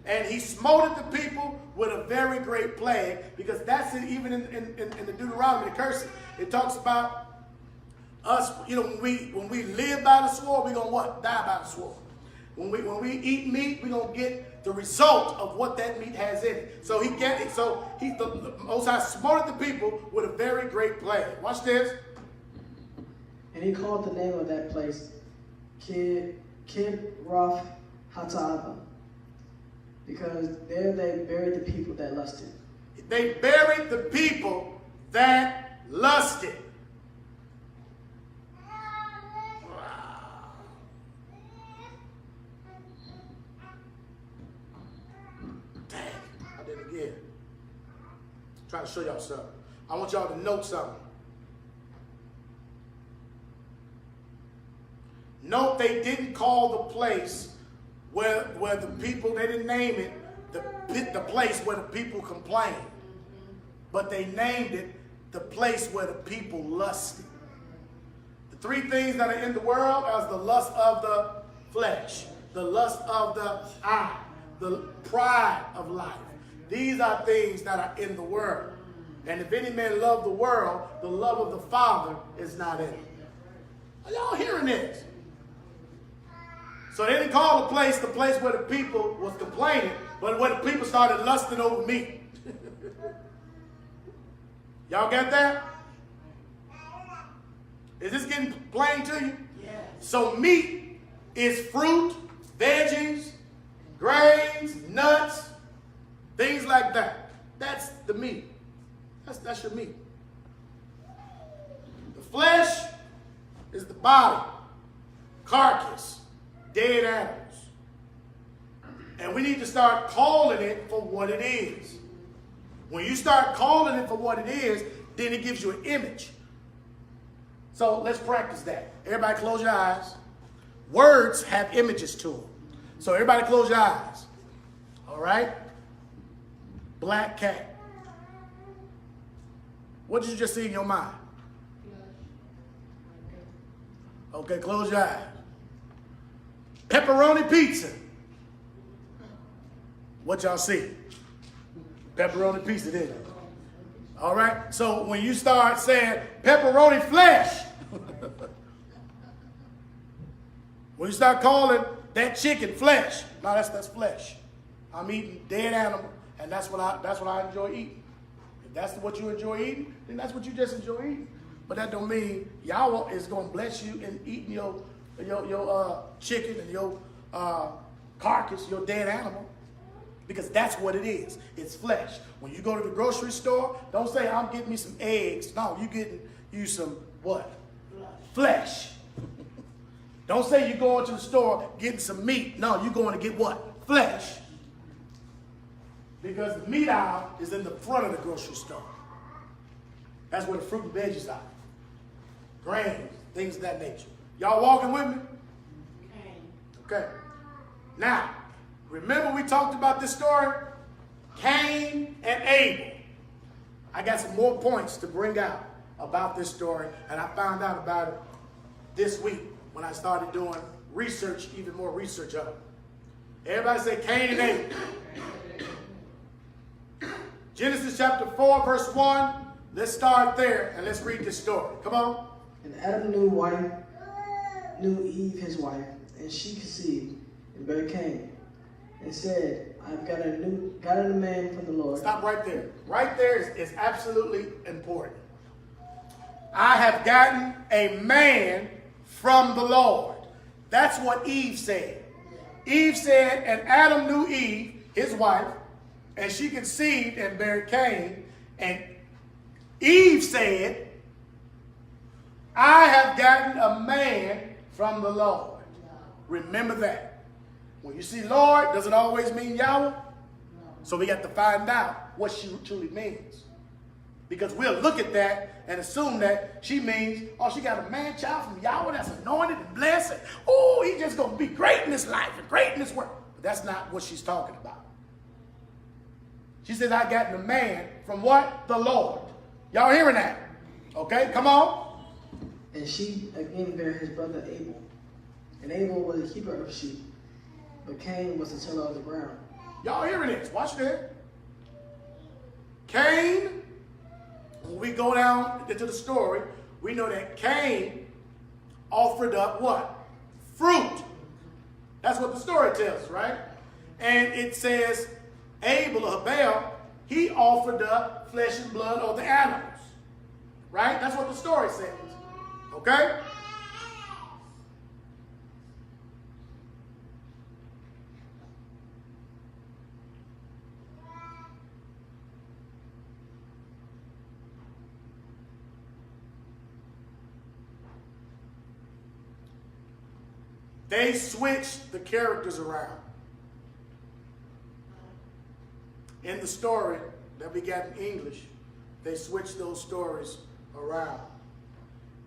And he smote the people with a very great plague, because that's it, even in the Deuteronomy, the curse, it talks about us, you know, when we live by the sword, we're going to what? Die by the sword. When we eat meat, we're going to get the result of what that meat has in it. So the Most High smote the people with a very great plague. Watch this. And he called the name of that place Kibroth Hattaavah, because there they buried the people that lusted. They buried the people that lusted. Trying to show y'all something. I want y'all to note something. Note they didn't call the place where the people, they didn't name it the place where the people complained. But they named it the place where the people lusted. The three things that are in the world are the lust of the flesh, the lust of the eye, the pride of life. These are things that are in the world. And if any man love the world, the love of the Father is not in him. Are y'all hearing this? So they didn't call the place where the people was complaining, but where the people started lusting over meat. Y'all get that? Is this getting plain to you? Yes. So meat is fruit, veggies, grains, nuts, things like that. That's the meat. That's your meat. The flesh is the body, carcass, dead animals. And we need to start calling it for what it is. When you start calling it for what it is, then it gives you an image. So let's practice that. Everybody close your eyes. Words have images to them. So everybody close your eyes. All right? Black cat. What did you just see in your mind? Okay, close your eyes. Pepperoni pizza. What y'all see? Pepperoni pizza, didn't it? All right? So when you start saying pepperoni flesh, when you start calling that chicken flesh, no, that's flesh. I'm eating dead animal, and that's what I enjoy eating. If that's what you enjoy eating, then that's what you just enjoy eating. But that don't mean Yahweh is going to bless you in eating your chicken and your carcass, your dead animal. Because that's what it is. It's flesh. When you go to the grocery store, don't say, I'm getting me some eggs. No, you're getting you some what? Flesh. Don't say you're going to the store getting some meat. No, you're going to get what? Flesh. Because the meat aisle is in the front of the grocery store. That's where the fruit and veggies are. Grains, things of that nature. Y'all walking with me? Okay. Now, remember we talked about this story? Cain and Abel. I got some more points to bring out about this story, and I found out about it this week when I started doing research, even more research of it. Everybody say Cain and Abel. Genesis chapter 4, verse 1. Let's start there and let's read this story. Come on. And Adam knew Eve his wife, and she conceived and bare Cain, and said, I've gotten a man from the Lord. Stop right there. Right there is absolutely important. I have gotten a man from the Lord. That's what Eve said. Eve said, and Adam knew Eve, his wife, and she conceived and bare Cain. And Eve said, I have gotten a man from the Lord. Remember that. When you see Lord, does it always mean Yahweh? So we got to find out what she truly means. Because we'll look at that and assume that she means, oh, she got a man child from Yahweh that's anointed and blessed. Oh, he's just going to be great in this life and great in this work. But that's not what she's talking about. She says, I got a man from what? The Lord. Y'all hearing that? Okay, come on. And she again bare his brother Abel. And Abel was a keeper of sheep, but Cain was a tiller of the ground. Y'all hearing this? Watch this. Cain, when we go down into the story, we know that Cain offered up what? Fruit. That's what the story tells us, right? And it says Abel, or Abel, he offered up flesh and blood of the animals. Right? That's what the story says. Okay? They switched the characters around. In the story that we got in English, they switched those stories around.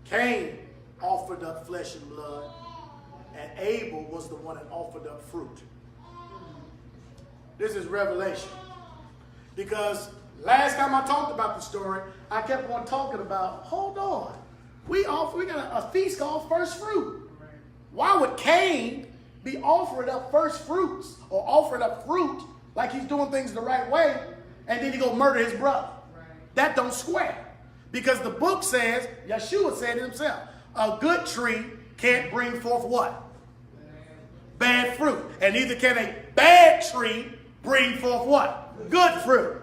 Cain offered up flesh and blood. and Abel was the one that offered up fruit. This is revelation. Because last time I talked about the story, I kept on talking about, hold on, we got a feast called first fruit. Why would Cain be offering up first fruits or offering up fruit like he's doing things the right way, and then he go murder his brother? That don't square. Because the book says, Yeshua said it himself, a good tree can't bring forth what? Bad fruit. And neither can a bad tree bring forth what? Good fruit.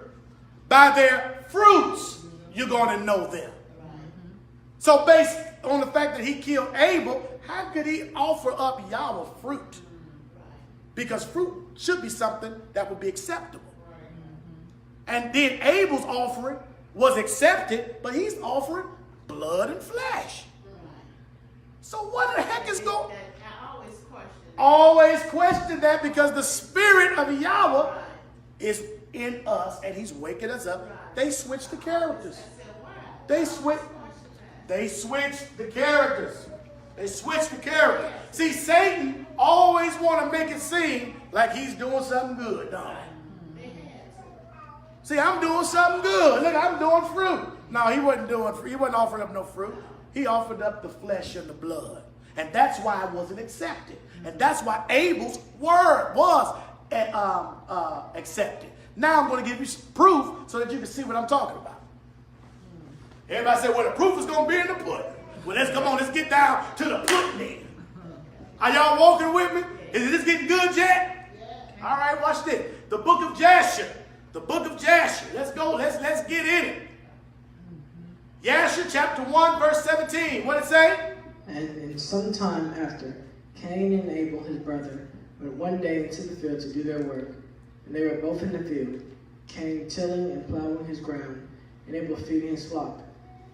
By their fruits, you're going to know them. So based on the fact that he killed Abel, how could he offer up Yahweh fruit? Because fruit should be something that would be acceptable. And then Abel's offering was accepted, but he's offering blood and flesh. So what the heck is going on? Always question that, because the spirit of Yahweh is in us and he's waking us up. They switch the characters. They switch the characters. They switch the characters. See, Satan always want to make it seem like he's doing something good, don't he? See, I'm doing something good. Look, I'm doing fruit. No, he wasn't offering up no fruit. He offered up the flesh and the blood. And that's why it wasn't accepted. And that's why Abel's word was accepted. Now I'm going to give you some proof so that you can see what I'm talking about. Everybody said, well, the proof is going to be in the pudding. Well, let's get down to the pudding. Are y'all walking with me? Is this getting good yet? All right, watch this. The book of Jasher. The book of Jasher. Let's go. Let's get in it. Jasher chapter 1, verse 17. What did it say? And some time after, Cain and Abel, his brother, went one day into the field to do their work. And they were both in the field, Cain tilling and plowing his ground, and Abel feeding his flock.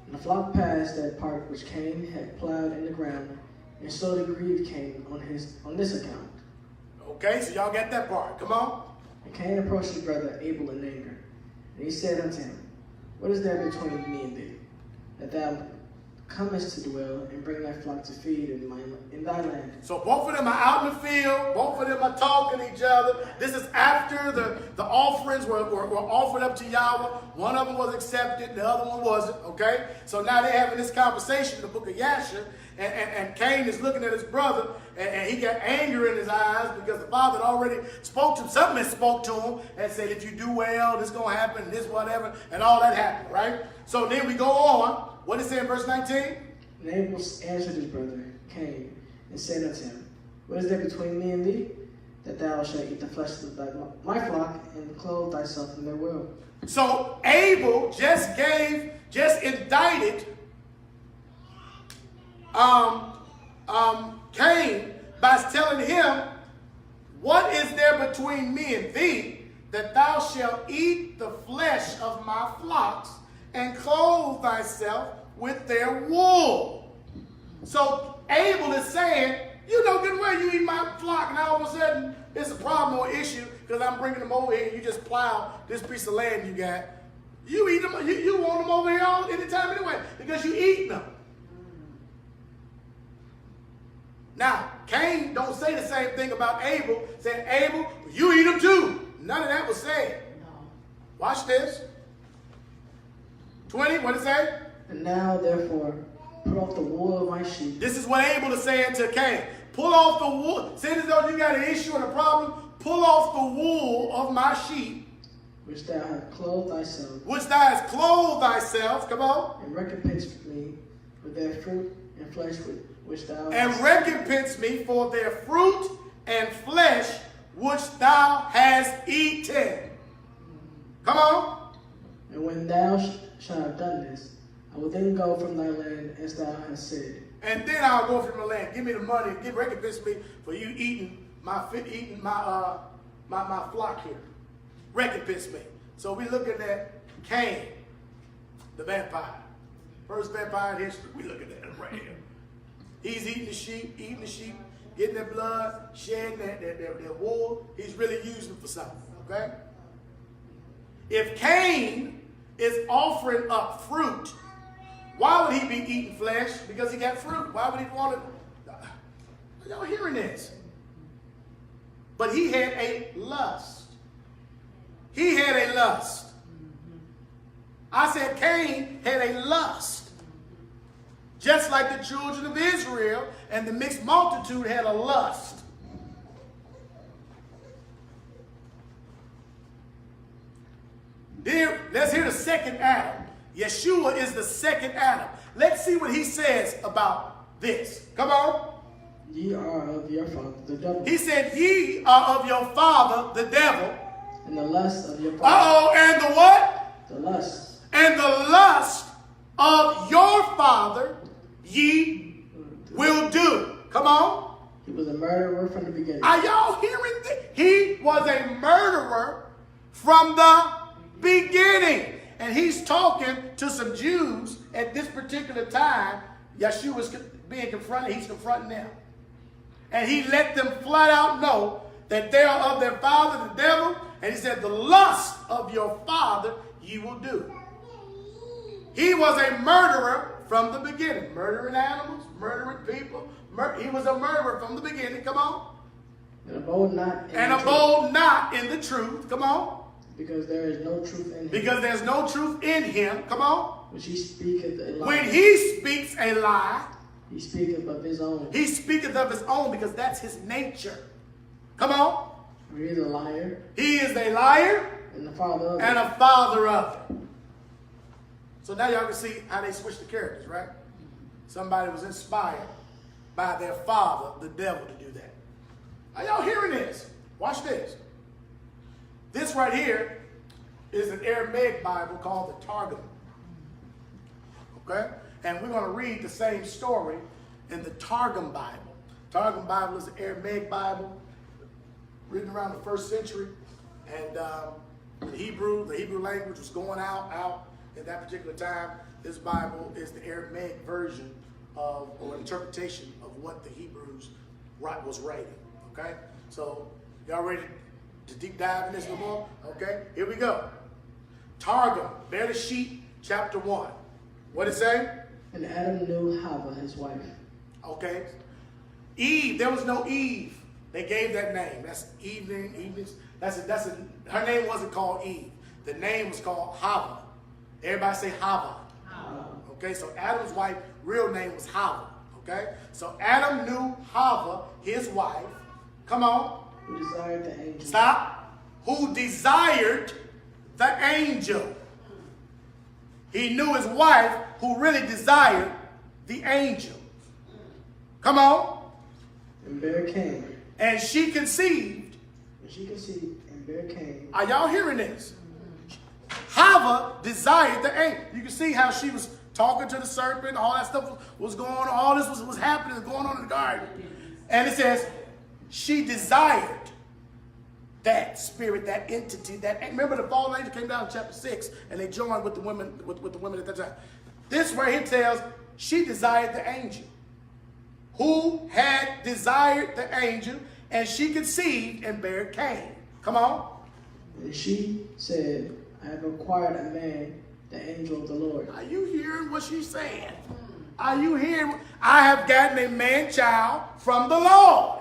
And the flock passed that part which Cain had plowed in the ground, and so it grieved Cain on this account. Okay, so y'all get that part. Come on. And Cain approached his brother Abel in anger, and he said unto him, What is there between me and thee, that thou comest to dwell and bring thy flock to feed in thy land? So both of them are out in the field. Both of them are talking to each other. This is after the offerings were offered up to Yahweh. One of them was accepted, the other one wasn't. Okay? So now they're having this conversation in the book of Jasher. And Cain is looking at his brother, and he got anger in his eyes because the father had already spoke to him. Something had spoke to him and said, if you do well, this is going to happen, this, whatever, and all that happened, right? So then we go on. What does it say in verse 19? And Abel answered his brother Cain, and said unto him, What is there between me and thee, that thou shalt eat the flesh of my flock, and clothe thyself in their will? So Abel just indicted Cain by telling him, what is there between me and thee, that thou shalt eat the flesh of my flocks and clothe thyself with their wool? So Abel is saying, you know good and well you eat my flock, and all of a sudden it's a problem or issue because I'm bringing them over here and you just plow this piece of land you got. You eat them, you want them over here all anytime anyway because you eat them. Now, Cain don't say the same thing about Abel, saying, Abel, you eat them too. None of that was said. No. Watch this. 20, what does it say? And now, therefore, put off the wool of my sheep. This is what Abel is saying to Cain. Pull off the wool. Say as though you got an issue and a problem. Pull off the wool of my sheep. Which thou hast clothed thyself. Which thou hast clothed thyself. Come on. And recompense me for their fruit and flesh which thou and hast. Recompense me for their fruit and flesh which thou hast eaten. Come on. And when thou shalt have done this, I will then go from thy land as thou hast said. And then I'll go from the land. Give me the money. Recompense me for you eating my flock here. Recompense me. So we're looking at Cain, the vampire. First vampire in history. We're looking at him right here. He's eating the sheep, getting their blood, shedding their wool. He's really using it for something, okay? If Cain is offering up fruit, why would he be eating flesh? Because he got fruit. Why would he want to? Y'all hearing this? But he had a lust. He had a lust. I said Cain had a lust. Just like the children of Israel and the mixed multitude had a lust. There, let's hear the second Adam. Yeshua is the second Adam. Let's see what he says about this. Come on. Ye are of your father, the devil. He said, ye are of your father, the devil. And the lust of your father. Uh-oh, and the what? The lust. And the lust of your father ye will do. Come on. He was a murderer from the beginning. Are y'all hearing this? He was a murderer from the beginning. And he's talking to some Jews at this particular time. Yeshua was being confronted. He's confronting them. And he let them flat out know that they are of their father, the devil. And he said, the lust of your father ye will do. He was a murderer from the beginning. Murdering animals, murdering people. He was a murderer from the beginning. Come on. And abode not in and the abode truth. not in the truth. Come on. Because there is no truth in him. Because there's no truth in him. Come on. Which he speaketh a lie. When he speaks a lie, he speaketh of his own. he speaketh of his own because that's his nature. Come on. He is a liar. He is a liar And the father of and it. a father of it. So now y'all can see how they switched the characters, right? Somebody was inspired by their father, the devil, to do that. Are y'all hearing this? Watch this. This right here is an Aramaic Bible called the Targum. Okay? And we're going to read the same story in the Targum Bible. Targum Bible is an Aramaic Bible written around the 1st century. And the Hebrew language was going out at that particular time. This Bible is the Aramaic version of, or interpretation of what the Hebrews was writing. Okay? So, y'all ready to deep dive in this a little more? Okay? Here we go. Targum, Bereshit, chapter 1. What did it say? And Adam knew Hava, his wife. Okay. Eve, there was no Eve. They gave that name. That's evenings. Her name wasn't called Eve. The name was called Hava. Everybody say Hava. Okay, so Adam's wife, real name was Hava. Okay, so Adam knew Hava, his wife. Come on. Who desired the angel. Stop. Who desired the angel. He knew his wife who really desired the angel. Come on. And bare Cain. And she conceived. And she conceived and bare Cain. Are y'all hearing this? Hava desired the angel. You can see how she was talking to the serpent. All that stuff was going on. All this was happening, going on in the garden. And it says, she desired that spirit, that entity, that. Remember, the fallen angel came down in chapter 6, and they joined with the women, with the women at that time. This right here tells she desired the angel, who had desired the angel, and she conceived and bare Cain. Come on. And she said, I have acquired a man, the angel of the Lord. Are you hearing what she's saying? Are you hearing? I have gotten a man child from the Lord.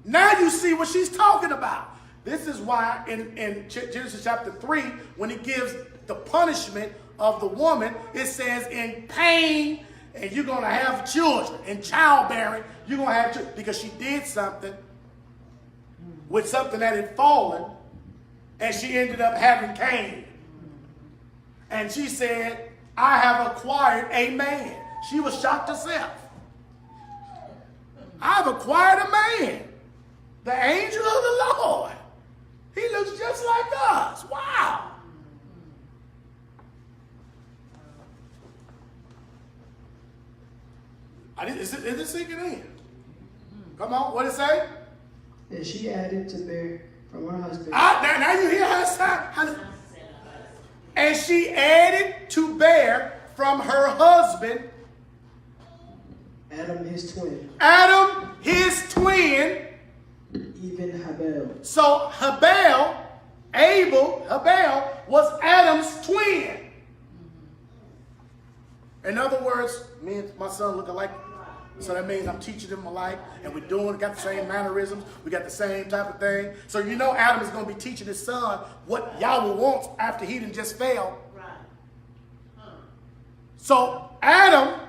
Now you see what she's talking about. This is why in Genesis chapter 3, when he gives the punishment of the woman, it says in pain, and you're going to have children. In childbearing, you're going to have children. Because she did something with something that had fallen, and she ended up having Cain. And she said, I have acquired a man. She was shocked herself. I've acquired a man. The angel of the Lord. He looks just like us. Wow. Is it sinking in? Come on, what did it say? And she added to bear from her husband. Now you hear her side. And she added to bear from her husband. Adam his twin. Adam his twin. Even Habel. So Habel was Adam's twin. In other words, me and my son look alike. So that means I'm teaching them alike, and got the same mannerisms, we got the same type of thing. So you know Adam is going to be teaching his son what Yahweh wants after he done just failed. Right. Huh. So Adam's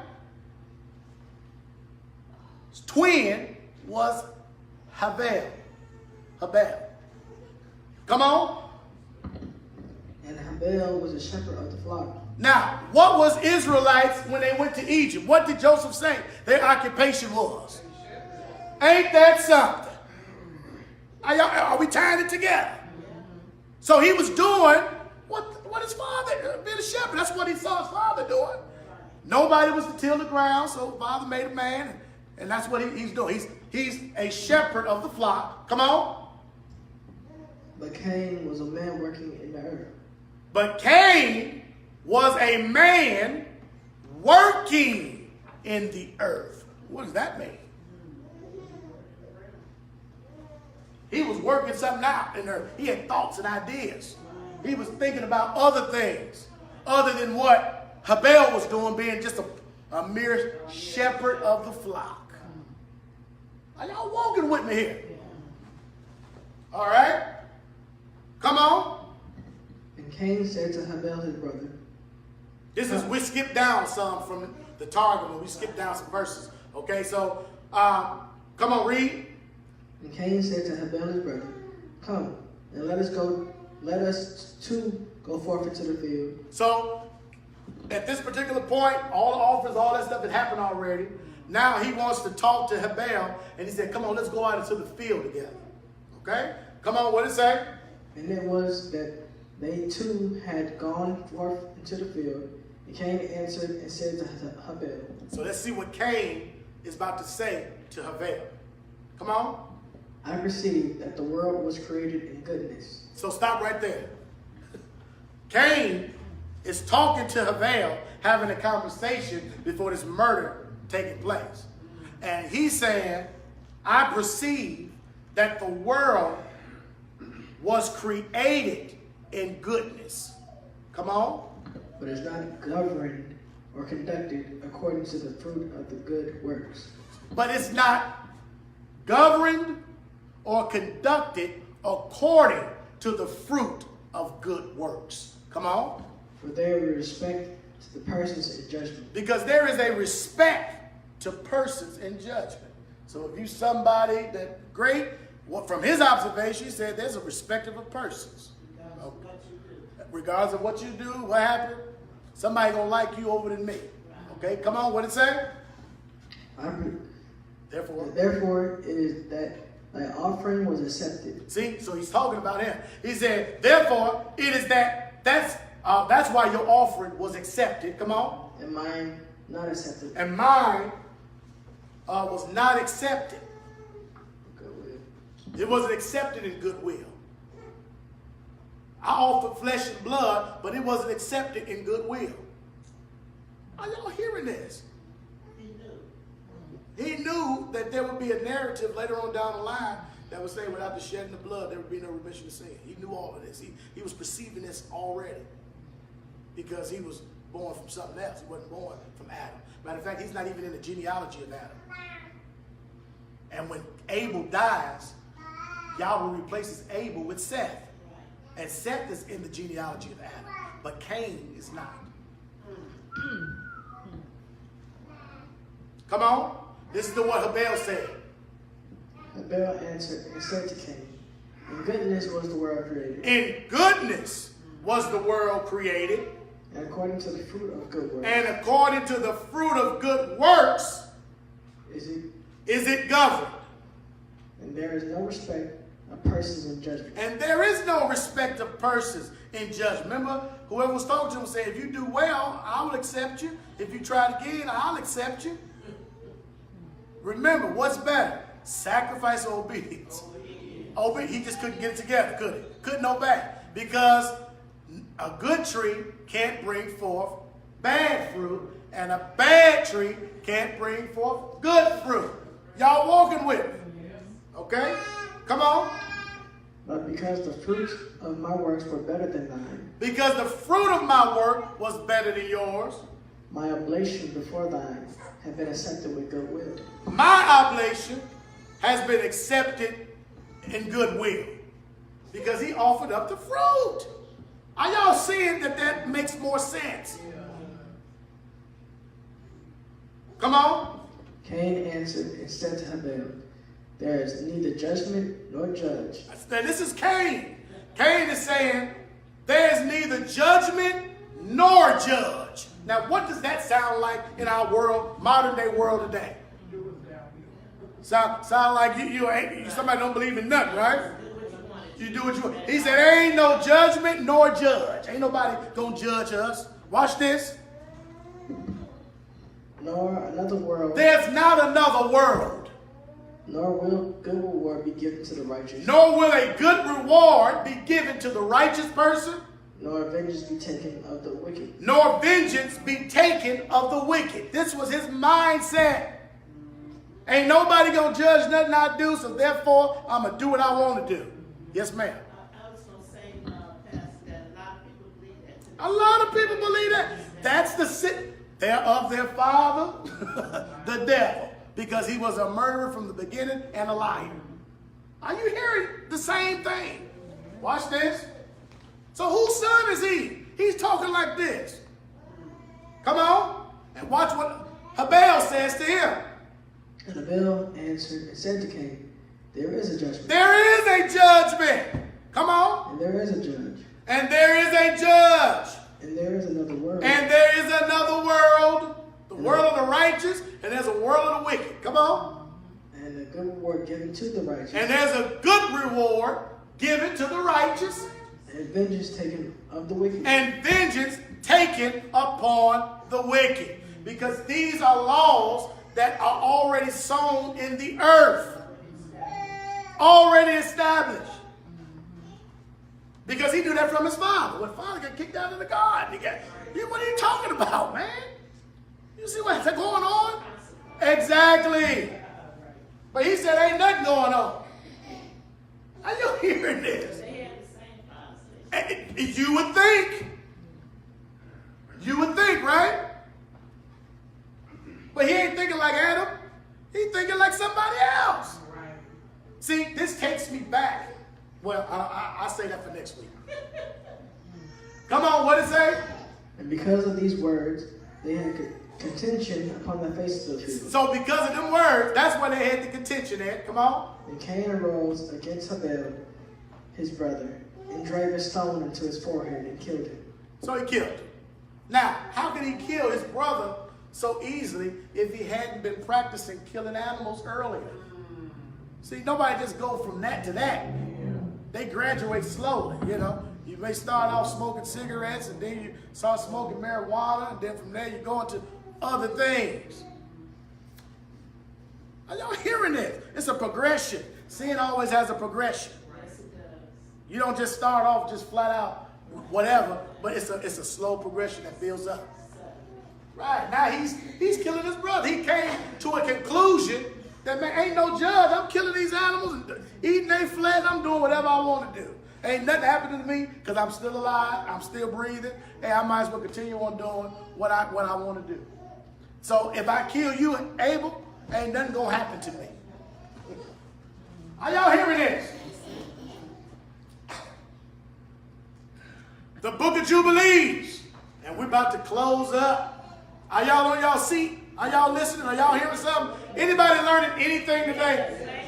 twin was Habel. Come on. And Habel was a shepherd of the flock. Now, what was Israelites when they went to Egypt? What did Joseph say their occupation was? Ain't that something? Are we tying it together? So he was doing what his father, being a shepherd. That's what he saw his father doing. Nobody was to till the ground, so father made a man, and that's what he's doing. He's a shepherd of the flock. Come on. But Cain was a man working in the earth. But Cain was a man working in the earth. What does that mean? He was working something out in there. He had thoughts and ideas. He was thinking about other things other than what Habel was doing, being just a mere shepherd of the flock. Are y'all walking with me here? All right? Come on. And Cain said to Habel his brother. We skipped down some from the Targum, and we skipped down some verses. Okay, so come on, read. And Cain said to Habel his brother, come, and let us two go forth into the field. So at this particular point, all the offers, all that stuff had happened already. Now he wants to talk to Habel, and he said, come on, let's go out into the field together. Okay? Come on, what did it say? And it was that they two had gone forth into the field. And Cain answered and said to Habel. So let's see what Cain is about to say to Habel. Come on. I perceive that the world was created in goodness. So stop right there. Cain is talking to Habel, having a conversation before this murder taking place. And he's saying, I perceive that the world was created in goodness. Come on. But is not governed or conducted according to the fruit of the good works. But it's not governed or conducted according to the fruit of good works. Come on. For there is respect to the persons in judgment. Because there is a respect to persons in judgment. So if you somebody that great, from his observation, he said there's a respect of persons. Regardless of what you do, what happened, somebody gonna like you over than me. Okay, come on, what it say? Therefore, it is that thy offering was accepted. See, so he's talking about him. He said, therefore, it is that's why your offering was accepted. Come on. And mine not accepted. And mine was not accepted. Goodwill. It wasn't accepted in goodwill. I offered flesh and blood, but it wasn't accepted in goodwill. Are y'all hearing this? He knew that there would be a narrative later on down the line that would say without the shedding of blood, there would be no remission of sin. He knew all of this. He was perceiving this already because he was born from something else. He wasn't born from Adam. Matter of fact, he's not even in the genealogy of Adam. And when Abel dies, Yahweh replaces Abel with Seth. And Seth is in the genealogy of Adam, but Cain is not. Come on. This is what Habel said. Habel answered and said to Cain, in goodness was the world created. In goodness was the world created. And according to the fruit of good works. And according to the fruit of good works Is it governed. And there is no respect of persons in judgment. And there is no respect of persons in judgment. Remember, whoever was talking to him said, if you do well, I will accept you. If you try it again, I'll accept you. Remember, what's better? Sacrifice or obedience? He just couldn't get it together, could he? Couldn't obey. Because a good tree can't bring forth bad fruit, and a bad tree can't bring forth good fruit. Y'all walking with me? Okay? Come on. But because the fruits of my works were better than thine. Because the fruit of my work was better than yours. my oblation before thine have been accepted with good will. My oblation has been accepted in goodwill because he offered up the fruit. Are y'all seeing that makes more sense? Come on. Cain answered and said to Abel, there is neither judgment nor judge. Now, this is Cain. Cain is saying, there is neither judgment nor judge. Now, what does that sound like in our world, modern day world today? Sound like you somebody don't believe in nothing, right? You do what you want. He said, there ain't no judgment nor judge. Ain't nobody gonna judge us. Watch this. Nor another world. There's not another world. Nor will good reward be given to the righteous. Nor will a good reward be given to the righteous person. Nor vengeance be taken of the wicked. Nor vengeance be taken of the wicked. This was his mindset. Ain't nobody gonna judge nothing I do, so therefore I'm gonna do what I want to do. Yes, ma'am. I was going to say, Pastor, that a lot of people believe that today. A lot of people believe that. That's the sin. They're of their father, the devil, because he was a murderer from the beginning and a liar. Are you hearing the same thing? Watch this. So whose son is he? He's talking like this. Come on. And watch what Abel says to him. And Abel answered and said to Cain, there is a judgment. There is a judgment. Come on. And there is a judge. And there is a judge. And there is another world. And there is another world. The world of the righteous. And there's a world of the wicked. Come on. And a good reward given to the righteous. And there's a good reward given to the righteous. And vengeance taken of the wicked. And vengeance taken upon the wicked. Because these are laws that are already sown in the earth. Already established. Because he knew that from his father. When father got kicked out of the garden, what are you talking about, man? You see what's going on? Exactly. But he said, ain't nothing going on. Are you hearing this? They had the same policy. You would think. You would think, right? But he ain't thinking like Adam. He's thinking like somebody else. See, this takes me back. Well, I'll say that for next week. Come on, what did it say? And because of these words, they had contention upon the faces of people. So because of them words, that's where they had the contention at. Come on. And Cain arose against Abel, his brother, and drave a stone into his forehead and killed him. So he killed him. Now, how could he kill his brother so easily if he hadn't been practicing killing animals earlier? See, nobody just go from that to that. They graduate slowly, you know. You may start off smoking cigarettes, and then you start smoking marijuana, and then from there you go into other things. Are y'all hearing this? It's a progression. Sin always has a progression. Yes, it does. You don't just start off just flat out whatever, but it's a slow progression that builds up. Right, now he's killing his brother. He came to a conclusion that, man, ain't no judge. I'm killing these animals and eating their flesh. I'm doing whatever I want to do. Ain't nothing happening to me because I'm still alive. I'm still breathing. Hey, I might as well continue on doing what I want to do. So if I kill you, Abel, ain't nothing going to happen to me. Are y'all hearing this? The book of Jubilees. And we're about to close up. Are y'all on y'all seat? Are y'all listening? Are y'all hearing something? Anybody learning anything today?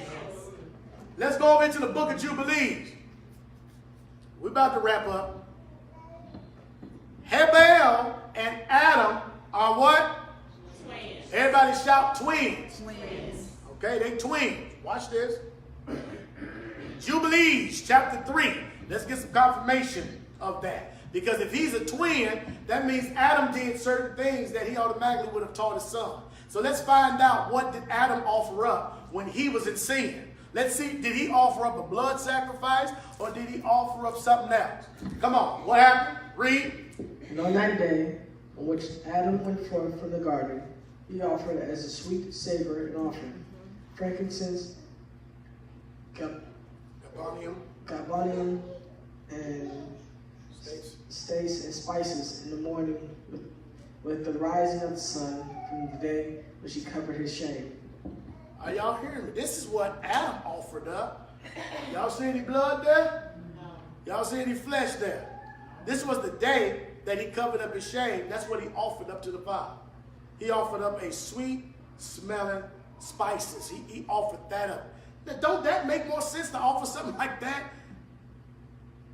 Let's go over into the book of Jubilees. We're about to wrap up. Hebel and Adam are what? Twins. Everybody shout twins. Twins. Okay, they twins. Watch this. Jubilees, chapter 3. Let's get some confirmation of that. Because if he's a twin, that means Adam did certain things that he automatically would have taught his son. So let's find out, what did Adam offer up when he was in sin? Let's see, did he offer up a blood sacrifice or did he offer up something else? Come on, what happened? Read. And on that day, on which Adam went forth from the garden, he offered as a sweet savor an offering, frankincense, carbonium, and stace and spices in the morning with the rising of the sun from the day when she covered his shame. Are y'all hearing me? This is what Adam offered up. Y'all see any blood there? Y'all see any flesh there? This was the day that he covered up his shame. That's what he offered up to the Father. He offered up a sweet smelling spices. He offered that up. Now, don't that make more sense to offer something like that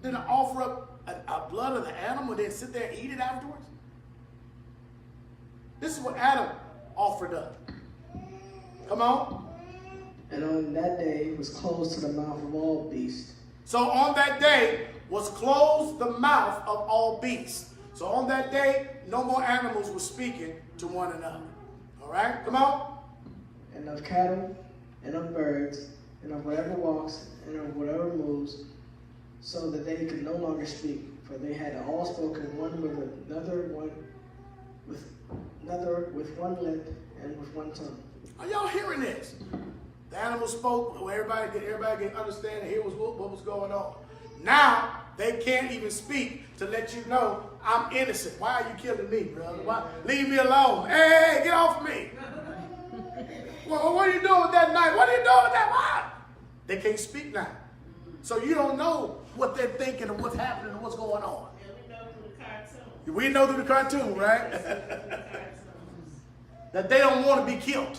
than to offer up a blood of the animal and then sit there and eat it afterwards? This is what Adam offered up. Come on. And on that day was closed to the mouth of all beasts. So on that day was closed the mouth of all beasts. So on that day, no more animals were speaking to one another. All right? Come on. And of cattle, and of birds, and of whatever walks, and of whatever moves, so that they could no longer speak, for they had all spoken one with another, with one lip and with one tongue. Are y'all hearing this? The animals spoke, well, everybody could understand and hear what was going on. Now they can't even speak to let you know I'm innocent. Why are you killing me, brother? Why? Leave me alone. Hey, get off me. Well, what are you doing with that knife? What are you doing with that? What? They can't speak now. So you don't know what they're thinking and what's happening and what's going on. Yeah, We know through the cartoon, right? That they don't want to be killed.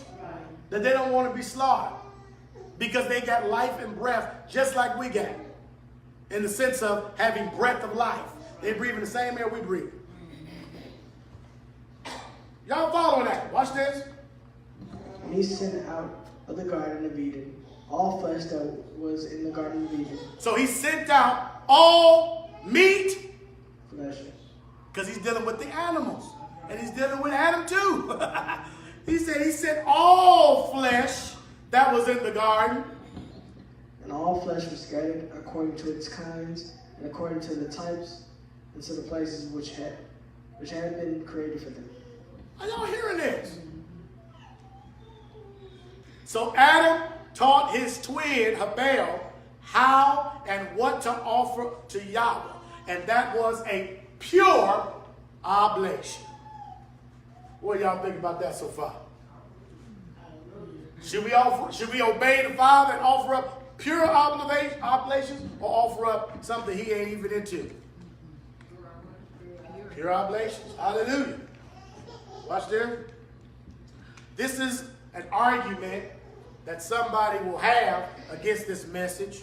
That they don't want to be slaughtered. Because they got life and breath just like we got. In the sense of having breath of life. They breathe in the same air we breathe. Y'all following that? Watch this. And he sent out of the Garden of Eden all flesh that was in the Garden of Eden. So he sent out all meat. Flesh. Because he's dealing with the animals. And he's dealing with Adam too. He said he sent all flesh that was in the garden. And all flesh was scattered according to its kinds, and according to the types, and to the places which had been created for them. Are y'all hearing this? So Adam taught his twin, Habel, how and what to offer to Yahweh. And that was a pure oblation. What do y'all think about that so far? Should we obey the Father and offer up pure oblations or offer up something he ain't even into? Pure oblations. Hallelujah. Watch this. This is an argument that somebody will have against this message,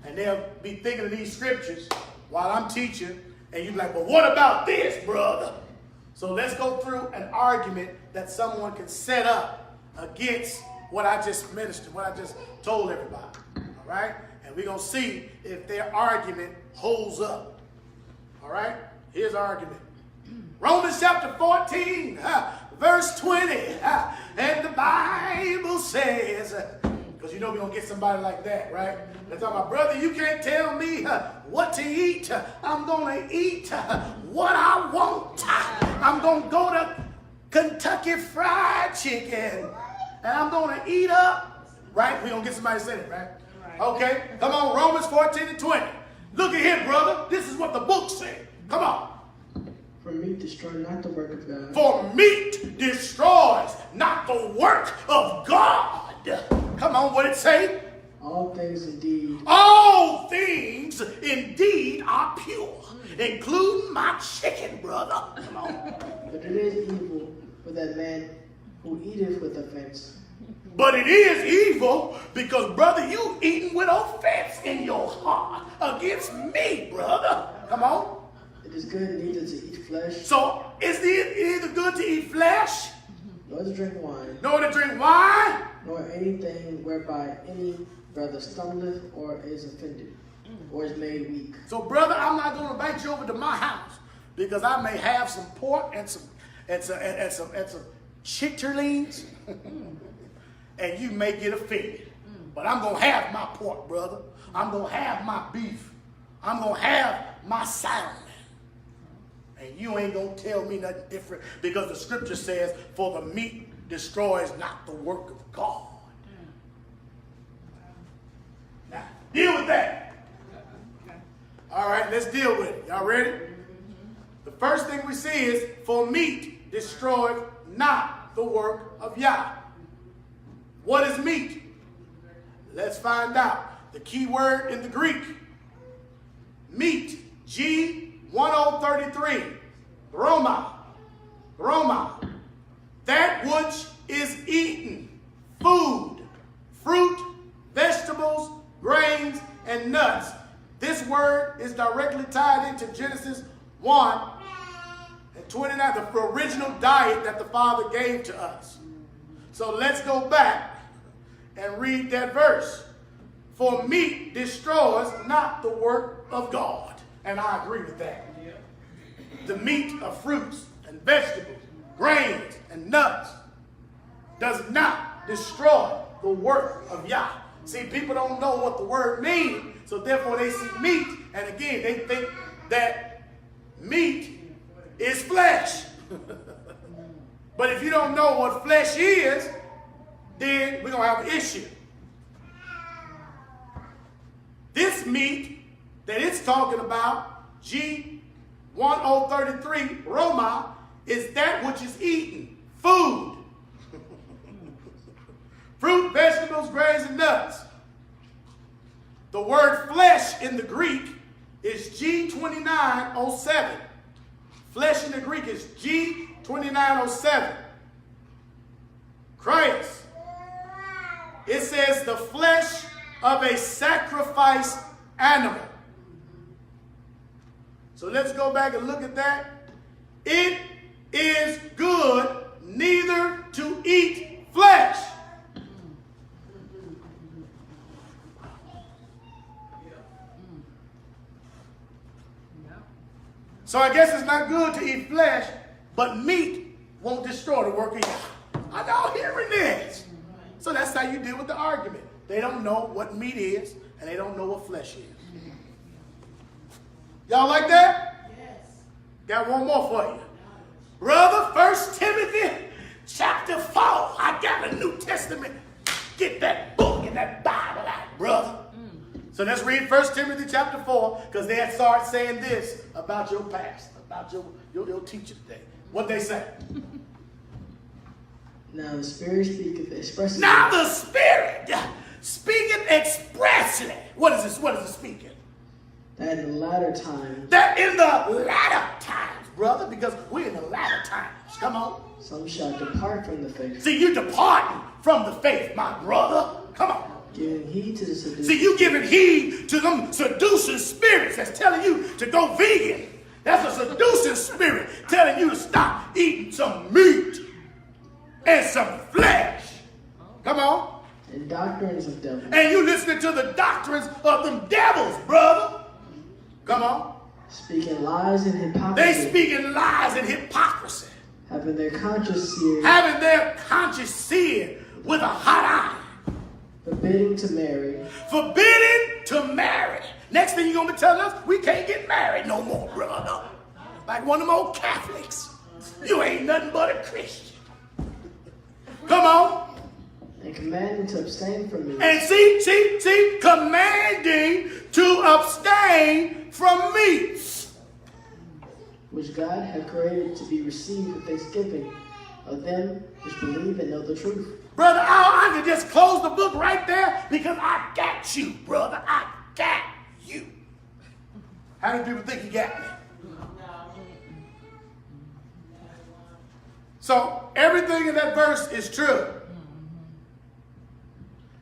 and they'll be thinking of these scriptures while I'm teaching, and you're like, but what about this, brother? So let's go through an argument that someone can set up against what I just ministered, what I just told everybody. All right? And we're going to see if their argument holds up. All right? Here's our argument. Romans chapter 14, verse 20. And the Bible says, because you know we're going to get somebody like that, right? They're talking about, brother, you can't tell me what to eat. I'm going to eat what I want. I'm going to go to Kentucky Fried Chicken. And I'm going to eat up. Right? We're going to get somebody to say it, right? Okay. Come on, Romans 14 and 20. Look at here, brother. This is what the book said. Come on. For meat destroys not the work of God. For meat destroys not the work of God. Come on, what it say? All things indeed. All things indeed are pure, including my chicken, brother. Come on. But it is evil for that man who eateth with offense. But it is evil because, brother, you eating with offense in your heart against me, brother. Come on. It is good neither to eat flesh. So is it either good to eat flesh, nor to drink wine, nor to drink wine, nor anything whereby any brother stumbleth or is offended, or is made weak. So, brother, I'm not going to invite you over to my house because I may have some pork and some chitterlings, and you may get offended. But I'm going to have my pork, brother. I'm going to have my beef. I'm going to have my salmon. And you ain't going to tell me nothing different because the scripture says, for the meat destroys not the work of God. Now, deal with that. All right, let's deal with it. Y'all ready? The first thing we see is, for meat meat destroyeth not the work of Yah. What is meat? Let's find out. The key word in the Greek, meat, G1033, Roma, that which is eaten, food, fruit, vegetables, grains, and nuts. This word is directly tied into Genesis 1:29, the original diet that the Father gave to us. So let's go back and read that verse. For meat destroys not the work of God. And I agree with that. The meat of fruits and vegetables, grains and nuts does not destroy the work of Yah. See, people don't know what the word means, so therefore they see meat, and again, they think that meat is flesh. But if you don't know what flesh is, then we're going to have an issue. This meat that it's talking about, G1033, Roma, is that which is eaten, food. Fruit, vegetables, grains, and nuts. The word flesh in the Greek is G2907. Flesh in the Greek is G2907. Christ. It says the flesh of a sacrificed animal. So let's go back and look at that. It is good neither to eat flesh. So I guess it's not good to eat flesh, but meat won't destroy the work of Yah. I'm out hearing this. So that's how you deal with the argument. They don't know what meat is, and they don't know what flesh is. Y'all like that? Yes. Got one more for you. Brother, 1 Timothy chapter 4. I got a New Testament. Get that book and that Bible out, brother. So let's read 1 Timothy chapter 4, because they had started saying this about your pastor, about your teacher today. What they say? Now the Spirit speaketh expressly. Now the Spirit speaketh expressly. What is this? What is it speaking? That in the latter times. That in the latter times, brother, because we're in the latter times. Come on. Some shall depart from the faith. See, you departing from the faith, my brother. Come on. Giving heed to the seducing. See, you giving heed to them seducing spirits that's telling you to go vegan. That's a seducing spirit telling you to stop eating some meat and some flesh. Come on. And doctrines of devils. And you listening to the doctrines of them devils, brother. Come on. Speaking lies and hypocrisy. They speaking lies and hypocrisy. Having their conscience seared. Having their conscience seared with a hot eye. Forbidding to marry. Forbidden to marry. Next thing you're going to be telling us, we can't get married no more, brother. Like one of them old Catholics. You ain't nothing but a Christian. Come on. And commanding to abstain from meat. And see, commanding to abstain from meats. Which God hath created to be received with thanksgiving of them which believe and know the truth. Brother, I can just close the book right there because I got you, brother. I got you. How many people think you got me? So everything in that verse is true.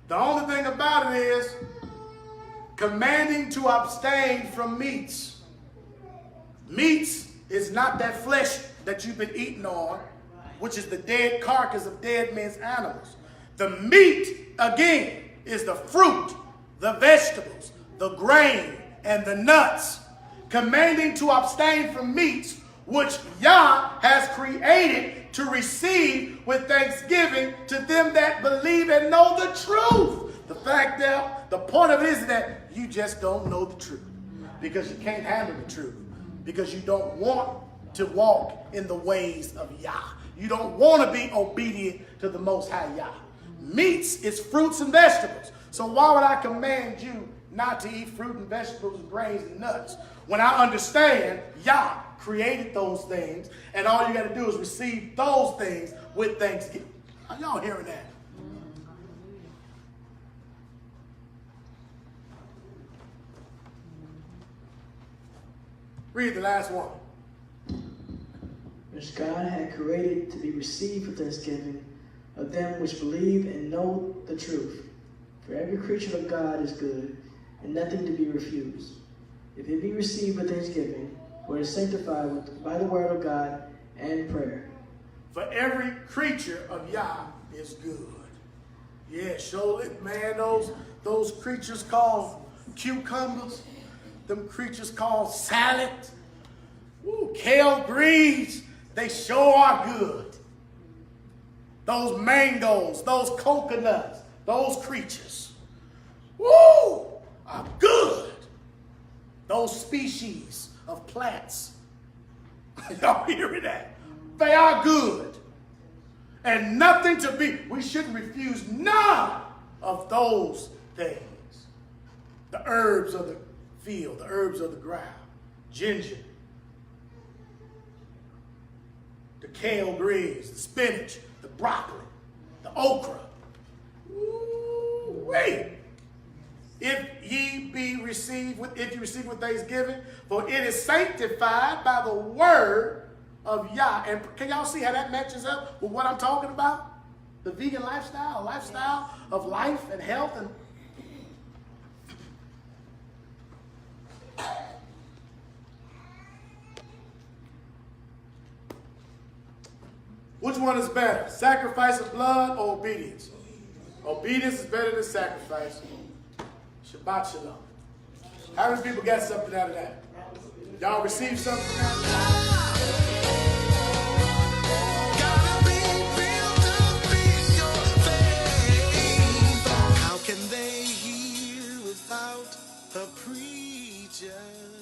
The only thing about it is commanding to abstain from meats. Meats is not that flesh that you've been eating on, which is the dead carcass of dead men's animals. The meat, again, is the fruit, the vegetables, the grain, and the nuts. Commanding to abstain from meats, which Yah has created to receive with thanksgiving to them that believe and know the truth. The fact that, the point of it is that you just don't know the truth. Because you can't handle the truth. Because you don't want to walk in the ways of Yah. You don't want to be obedient to the Most High Yah. Meats is fruits and vegetables. So why would I command you not to eat fruit and vegetables and grains and nuts when I understand Yah created those things, and all you got to do is receive those things with thanksgiving. Are y'all hearing that? Read the last one. Which God had created to be received with thanksgiving of them which believe and know the truth. For every creature of God is good, and nothing to be refused. If it be received with thanksgiving, or is sanctified by the word of God and prayer. For every creature of Yah is good. Yeah, show it, man. Those creatures called cucumbers, them creatures called salad, kale greens, they sure are good. Those mangoes, those coconuts, those creatures, are good. Those species of plants, y'all hearing that? They are good. And nothing to be, we shouldn't refuse none of those things. The herbs of the field, the herbs of the ground, ginger, the kale greens, the spinach, the broccoli, the okra. Wait. If you receive with thanksgiving, for it is sanctified by the word of Yah. And can y'all see how that matches up with what I'm talking about? The vegan lifestyle, a lifestyle of life and health. And which one is better, sacrifice of blood or obedience? Obedience is better than sacrifice. Shabbat shalom. How many people got something out of that? Y'all received something out of that? Gotta be built up in your faith. How can they hear without a preacher?